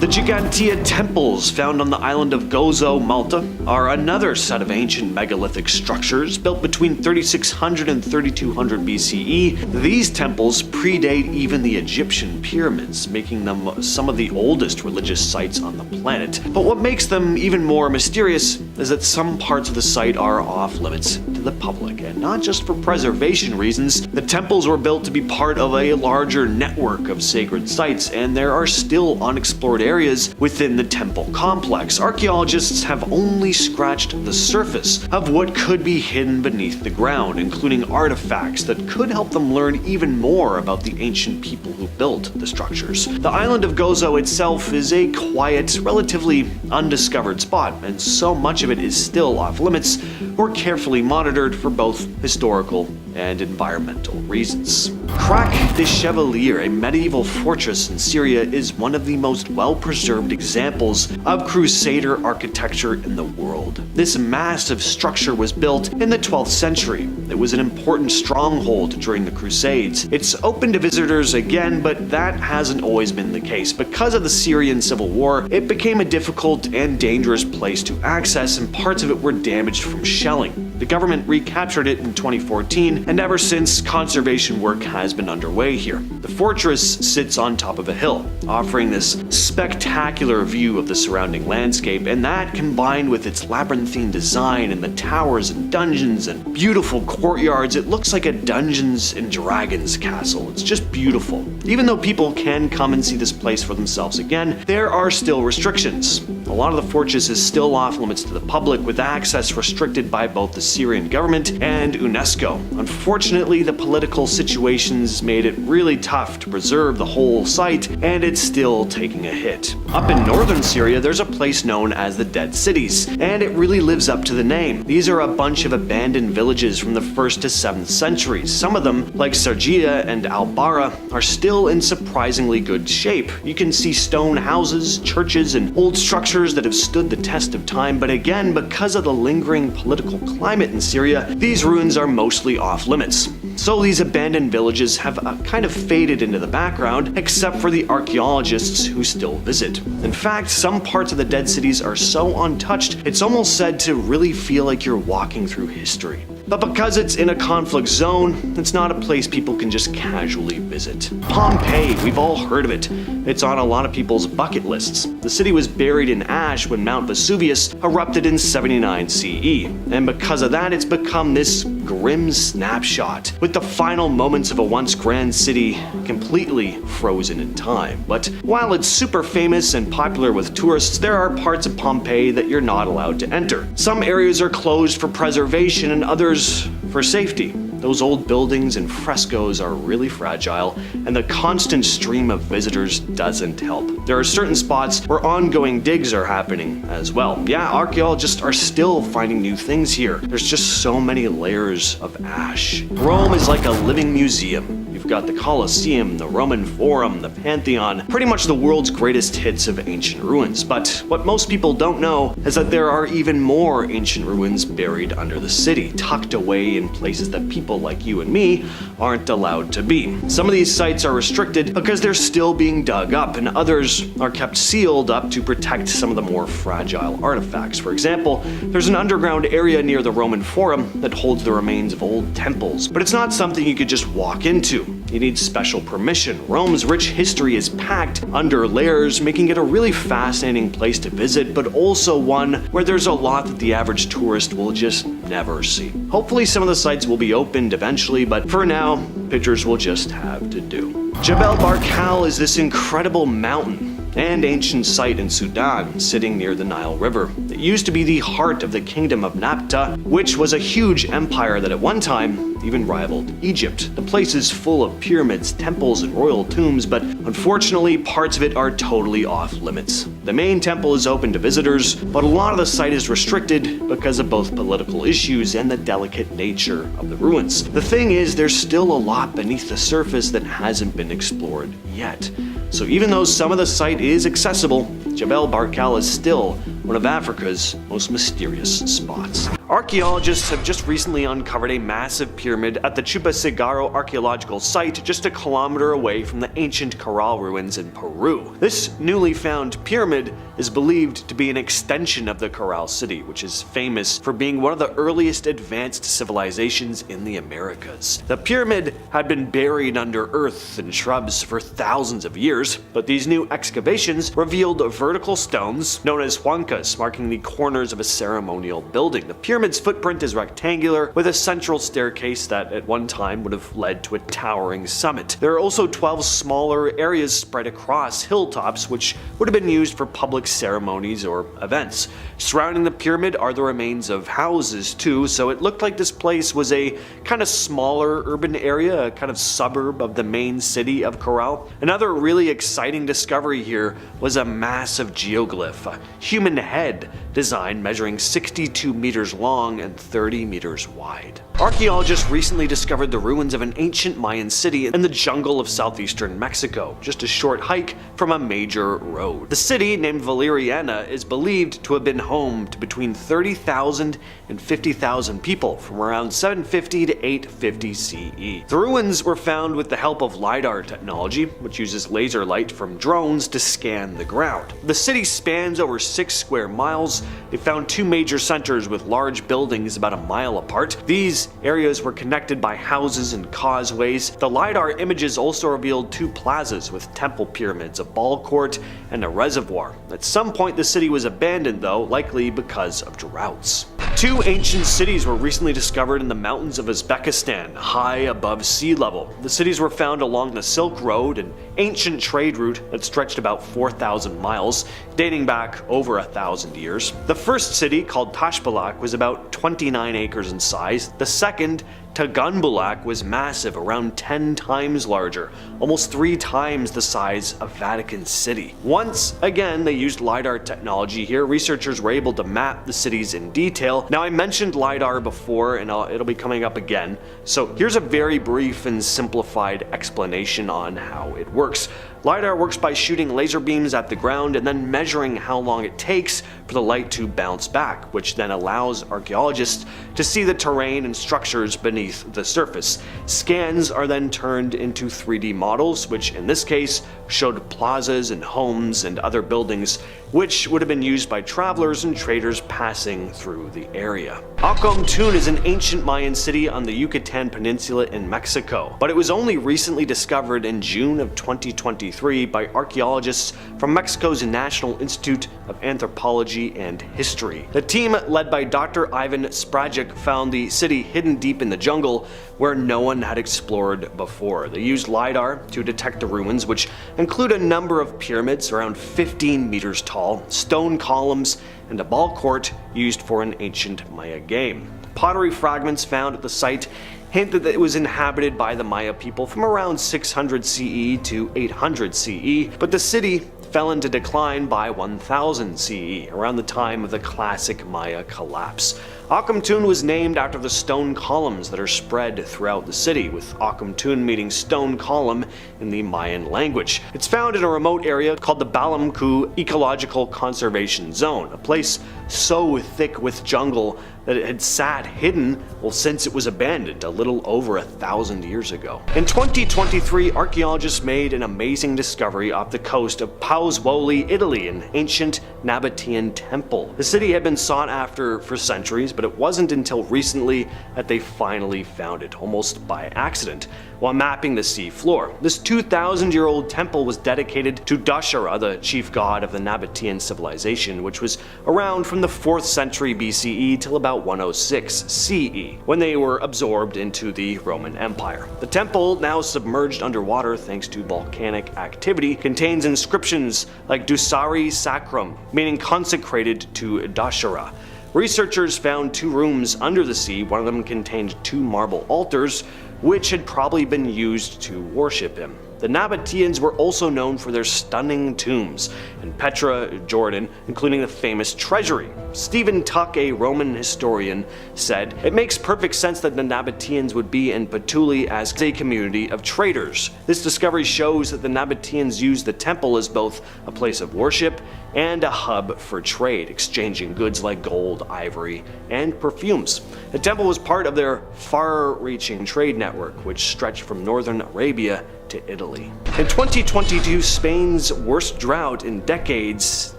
The Gigantea temples, found on the island of Gozo, Malta, are another set of ancient megalithic structures built between 3600 and 3200 BCE. These temples predate even the Egyptian pyramids, making them some of the oldest religious sites on the planet. But what makes them even more mysterious is that some parts of the site are off limits to the public, and not just for preservation reasons. The temples were built to be part of a larger network of sacred sites, and there are still unexplored areas within the temple complex. Archaeologists have only scratched the surface of what could be hidden beneath the ground, including artifacts that could help them learn even more about the ancient people who built the structures. The island of Gozo itself is a quiet, relatively undiscovered spot, and so much of it is still off limits or carefully monitored for both historical and environmental reasons. Crac de Chevalier, a medieval fortress in Syria, is one of the most well-preserved examples of Crusader architecture in the world. This massive structure was built in the 12th century. It was an important stronghold during the Crusades. It's open to visitors again, but that hasn't always been the case. Because of the Syrian civil war, it became a difficult and dangerous place to access, and parts of it were damaged from shelling. The government recaptured it in 2014, and ever since, conservation work has been underway here. The fortress sits on top of a hill, offering this spectacular view of the surrounding landscape, and that, combined with its labyrinthine design and the towers and dungeons and beautiful courtyards, it looks like a Dungeons and Dragons castle. It's just beautiful. Even though people can come and see this place for themselves again, there are still restrictions. A lot of the fortress is still off limits to the public, with access restricted by both the Syrian government and UNESCO. Unfortunately, the political situations made it really tough to preserve the whole site, and it's still taking a hit. Up in northern Syria, there's a place known as the Dead Cities, and it really lives up to the name. These are a bunch of abandoned villages from the 1st to 7th centuries. Some of them, like Sargia and Al-Bara, are still in surprisingly good shape. You can see stone houses, churches, and old structures that have stood the test of time, but again, because of the lingering political climate in Syria, these ruins are mostly off limits. So these abandoned villages have kind of faded into the background, except for the archaeologists who still visit. In fact, some parts of the Dead Cities are so untouched, it's almost said to really feel like you're walking through history. But because it's in a conflict zone, it's not a place people can just casually visit. Pompeii, we've all heard of it. It's on a lot of people's bucket lists. The city was buried in ash when Mount Vesuvius erupted in 79 CE, and because of that, it's become this grim snapshot, with the final moments of a once grand city completely frozen in time. But while it's super famous and popular with tourists, there are parts of Pompeii that you're not allowed to enter. Some areas are closed for preservation and others for safety. Those old buildings and frescoes are really fragile, and the constant stream of visitors doesn't help. There are certain spots where ongoing digs are happening as well. Yeah, archaeologists are still finding new things here. There's just so many layers of ash. Rome is like a living museum. You've got the Colosseum, the Roman Forum, the Pantheon, pretty much the world's greatest hits of ancient ruins. But what most people don't know is that there are even more ancient ruins buried under the city, tucked away in places that people like you and me aren't allowed to be. Some of these sites are restricted because they're still being dug up, and others are kept sealed up to protect some of the more fragile artifacts. For example, there's an underground area near the Roman Forum that holds the remains of old temples, but it's not something you could just walk into. You need special permission. Rome's rich history is packed under layers, making it a really fascinating place to visit, but also one where there's a lot that the average tourist will just never see. Hopefully some of the sites will be opened eventually, but for now, pictures will just have to do. Jebel Barkal is this incredible mountain and ancient site in Sudan, sitting near the Nile River. It used to be the heart of the kingdom of Nabta, which was a huge empire that at one time even rivaled Egypt. The place is full of pyramids, temples, and royal tombs, but unfortunately parts of it are totally off limits. The main temple is open to visitors, but a lot of the site is restricted because of both political issues and the delicate nature of the ruins. The thing is, there's still a lot beneath the surface that hasn't been explored yet. So even though some of the site is accessible, Jebel Barkal is still one of Africa's most mysterious spots. Archaeologists have just recently uncovered a massive pyramid at the Chupasigaro archaeological site just a kilometer away from the ancient Caral ruins in Peru. This newly found pyramid is believed to be an extension of the Caral city, which is famous for being one of the earliest advanced civilizations in the Americas. The pyramid had been buried under earth and shrubs for thousands of years, but these new excavations revealed vertical stones known as huancas, marking the corners of a ceremonial building. The pyramid's footprint is rectangular, with a central staircase that at one time would have led to a towering summit. There are also 12 smaller areas spread across hilltops, which would have been used for public ceremonies or events. Surrounding the pyramid are the remains of houses too, so it looked like this place was a kind of smaller urban area, a kind of suburb of the main city of Caral. Another really exciting discovery here was a massive geoglyph, a human head design measuring 62 meters long and 30 meters wide. Archaeologists recently discovered the ruins of an ancient Mayan city in the jungle of southeastern Mexico, just a short hike from a major road. The city, named Valeriana, is believed to have been home to between 30,000 and 50,000 people from around 750 to 850 CE. The ruins were found with the help of LiDAR technology, which uses laser light from drones to scan the ground. The city spans over 6 square miles. They found 2 major centers with large buildings about a mile apart. These areas were connected by houses and causeways. The LiDAR images also revealed 2 plazas with temple pyramids, a ball court, and a reservoir. At some point the city was abandoned though, likely because of droughts. Two ancient cities were recently discovered in the mountains of Uzbekistan, high above sea level. The cities were found along the Silk Road, an ancient trade route that stretched about 4,000 miles, dating back over 1,000 years. The first city, called Tashbalak, was about 29 acres in size. The second, Taganbulak, was massive, around 10 times larger, almost 3 times the size of Vatican City. Once again, they used LiDAR technology here. Researchers were able to map the cities in detail. Now, I mentioned LiDAR before, and it'll be coming up again, so here's a very brief and simplified explanation on how it works. LiDAR works by shooting laser beams at the ground and then measuring how long it takes for the light to bounce back, which then allows archaeologists to see the terrain and structures beneath the surface. Scans are then turned into 3D models, which in this case showed plazas and homes and other buildings, which would have been used by travelers and traders passing through the area. Acomtun is an ancient Mayan city on the Yucatan Peninsula in Mexico, but it was only recently discovered in June of 2023 by archaeologists from Mexico's National Institute of Anthropology and History. The team, led by Dr. Ivan Sprajic, found the city hidden deep in the jungle where no one had explored before. They used LiDAR to detect the ruins, which include a number of pyramids around 15 meters tall, stone columns, and a ball court used for an ancient Maya game. Pottery fragments found at the site hinted that it was inhabited by the Maya people from around 600 CE to 800 CE, but the city fell into decline by 1000 CE, around the time of the classic Maya collapse. Acomtun was named after the stone columns that are spread throughout the city, with Acomtun meaning stone column in the Mayan language. It's found in a remote area called the Balamku Ecological Conservation Zone, a place so thick with jungle that it had sat hidden, since it was abandoned a little over 1,000 years ago. In 2023, archaeologists made an amazing discovery off the coast of Pozzuoli, Italy, an ancient Nabatean temple. The city had been sought after for centuries, but it wasn't until recently that they finally found it, almost by accident, while mapping the sea floor. This 2,000-year-old temple was dedicated to Dashara, the chief god of the Nabatean civilization, which was around from the 4th century BCE till about 106 CE, when they were absorbed into the Roman Empire. The temple, now submerged underwater thanks to volcanic activity, contains inscriptions like Dusari Sacrum, meaning consecrated to Dashara. Researchers found 2 rooms under the sea. One of them contained 2 marble altars, which had probably been used to worship him. The Nabateans were also known for their stunning tombs in Petra, Jordan, including the famous treasury. Stephen Tuck, a Roman historian, said, "It makes perfect sense that the Nabateans would be in Puteoli as a community of traders. This discovery shows that the Nabateans used the temple as both a place of worship and a hub for trade, exchanging goods like gold, ivory, and perfumes. The temple was part of their far-reaching trade network, which stretched from northern Arabia to Italy." In 2022, Spain's worst drought in decades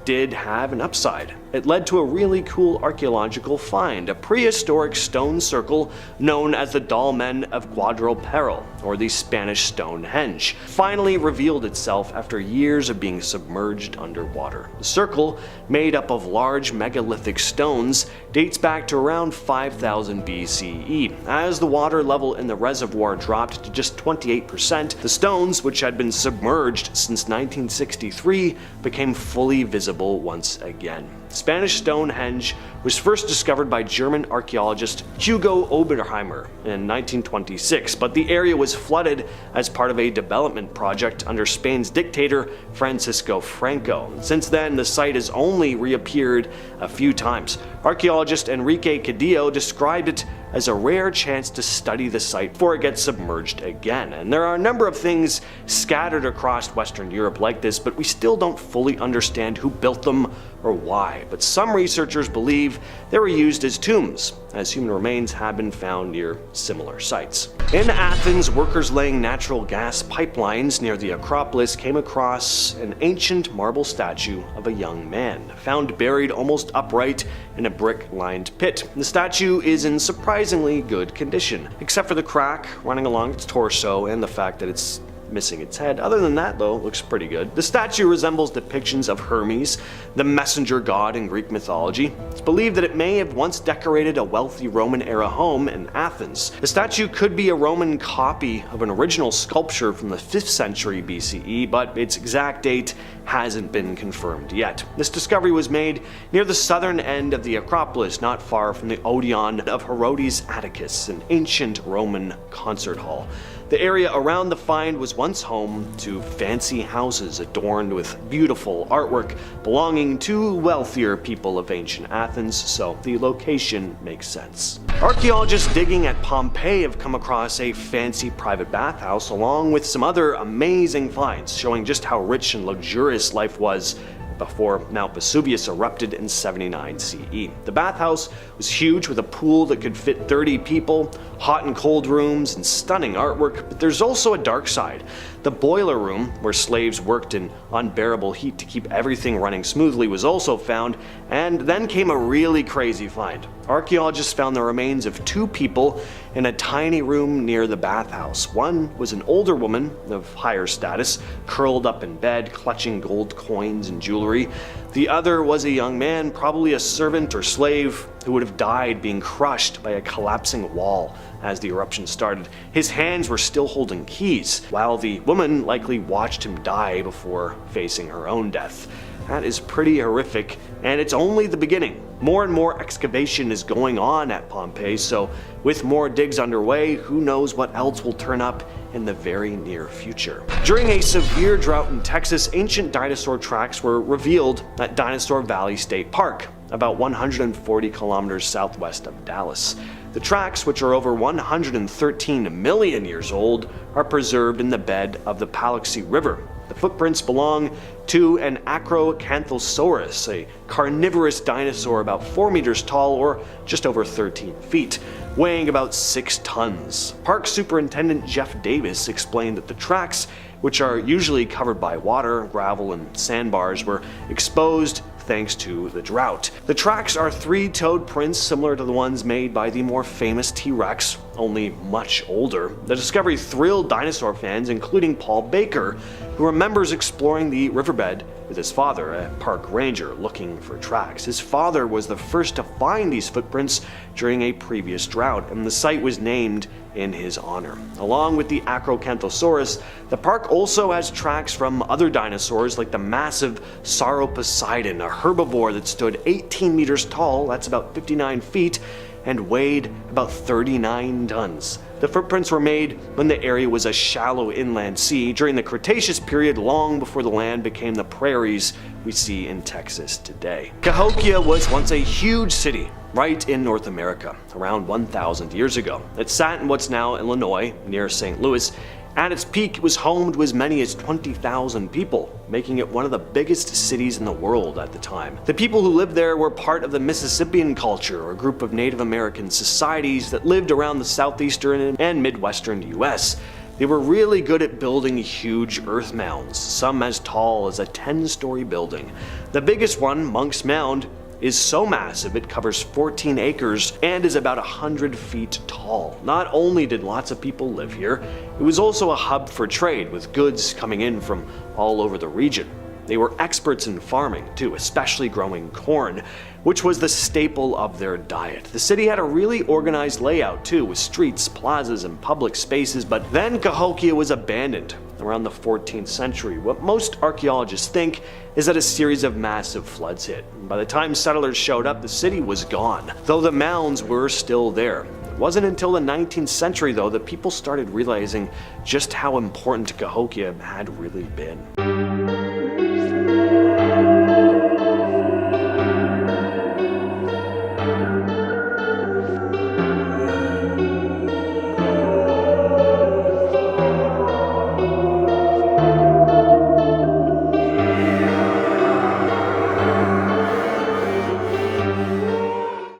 did have an upside. It led to a really cool archaeological find, a prehistoric stone circle known as the Dolmen of Guadalperol, or the Spanish Stonehenge, finally revealed itself after years of being submerged underwater. The circle, made up of large megalithic stones, dates back to around 5000 BCE. As the water level in the reservoir dropped to just 28%, the stones, which had been submerged since 1963, became fully visible once again. Spanish Stonehenge was first discovered by German archaeologist Hugo Oberheimer in 1926, but the area was flooded as part of a development project under Spain's dictator Francisco Franco. Since then, the site has only reappeared a few times. Archaeologist Enrique Cadillo described it as a rare chance to study the site before it gets submerged again. And there are a number of things scattered across Western Europe like this, but we still don't fully understand who built them or why. But some researchers believe they were used as tombs, as human remains have been found near similar sites. In Athens, workers laying natural gas pipelines near the Acropolis came across an ancient marble statue of a young man, found buried almost upright in a brick-lined pit. The statue is in surprisingly good condition, except for the crack running along its torso and the fact that it's missing its head. Other than that, though, it looks pretty good. The statue resembles depictions of Hermes, the messenger god in Greek mythology. It's believed that it may have once decorated a wealthy Roman-era home in Athens. The statue could be a Roman copy of an original sculpture from the 5th century BCE, but its exact date hasn't been confirmed yet. This discovery was made near the southern end of the Acropolis, not far from the Odeon of Herodes Atticus, an ancient Roman concert hall. The area around the find was once home to fancy houses adorned with beautiful artwork belonging to wealthier people of ancient Athens, so the location makes sense. Archaeologists digging at Pompeii have come across a fancy private bathhouse along with some other amazing finds showing just how rich and luxurious life was before Mount Vesuvius erupted in 79 CE. The bathhouse was huge with a pool that could fit 30 people, hot and cold rooms, and stunning artwork, but there's also a dark side. The boiler room, where slaves worked in unbearable heat to keep everything running smoothly, was also found, and then came a really crazy find. Archaeologists found the remains of 2 people in a tiny room near the bathhouse. One was an older woman of higher status, curled up in bed, clutching gold coins and jewelry. The other was a young man, probably a servant or slave, who would have died being crushed by a collapsing wall as the eruption started. His hands were still holding keys, while the woman likely watched him die before facing her own death. That is pretty horrific, and it's only the beginning. More and more excavation is going on at Pompeii, so with more digs underway, who knows what else will turn up in the very near future. During a severe drought in Texas, ancient dinosaur tracks were revealed at Dinosaur Valley State Park, about 140 kilometers southwest of Dallas. The tracks, which are over 113 million years old, are preserved in the bed of the Paluxy River. The footprints belong to an Acrocanthosaurus, a carnivorous dinosaur about 4 meters tall or just over 13 feet, weighing about 6 tons. Park Superintendent Jeff Davis explained that the tracks, which are usually covered by water, gravel, and sandbars, were exposed thanks to the drought. The tracks are 3-toed prints similar to the ones made by the more famous T-Rex, only much older. The discovery thrilled dinosaur fans, including Paul Baker, who remembers exploring the riverbed with his father, a park ranger, looking for tracks. His father was the first to find these footprints during a previous drought, and the site was named in his honor. Along with the Acrocanthosaurus, the park also has tracks from other dinosaurs like the massive Sauroposeidon, a herbivore that stood 18 meters tall, that's about 59 feet, and weighed about 39 tons. The footprints were made when the area was a shallow inland sea during the Cretaceous period, long before the land became the prairies we see in Texas today. Cahokia was once a huge city right in North America, around 1,000 years ago. It sat in what's now Illinois, near St. Louis. At its peak, it was home to as many as 20,000 people, making it one of the biggest cities in the world at the time. The people who lived there were part of the Mississippian culture, a group of Native American societies that lived around the southeastern and midwestern US. They were really good at building huge earth mounds, some as tall as a 10-story building. The biggest one, Monk's Mound, is so massive it covers 14 acres and is about 100 feet tall. Not only did lots of people live here, it was also a hub for trade, with goods coming in from all over the region. They were experts in farming too, especially growing corn, which was the staple of their diet. The city had a really organized layout too, with streets, plazas, and public spaces, but then Cahokia was abandoned around the 14th century. What most archaeologists think is that a series of massive floods hit. By the time settlers showed up, the city was gone, though the mounds were still there. It wasn't until the 19th century, though, that people started realizing just how important Cahokia had really been.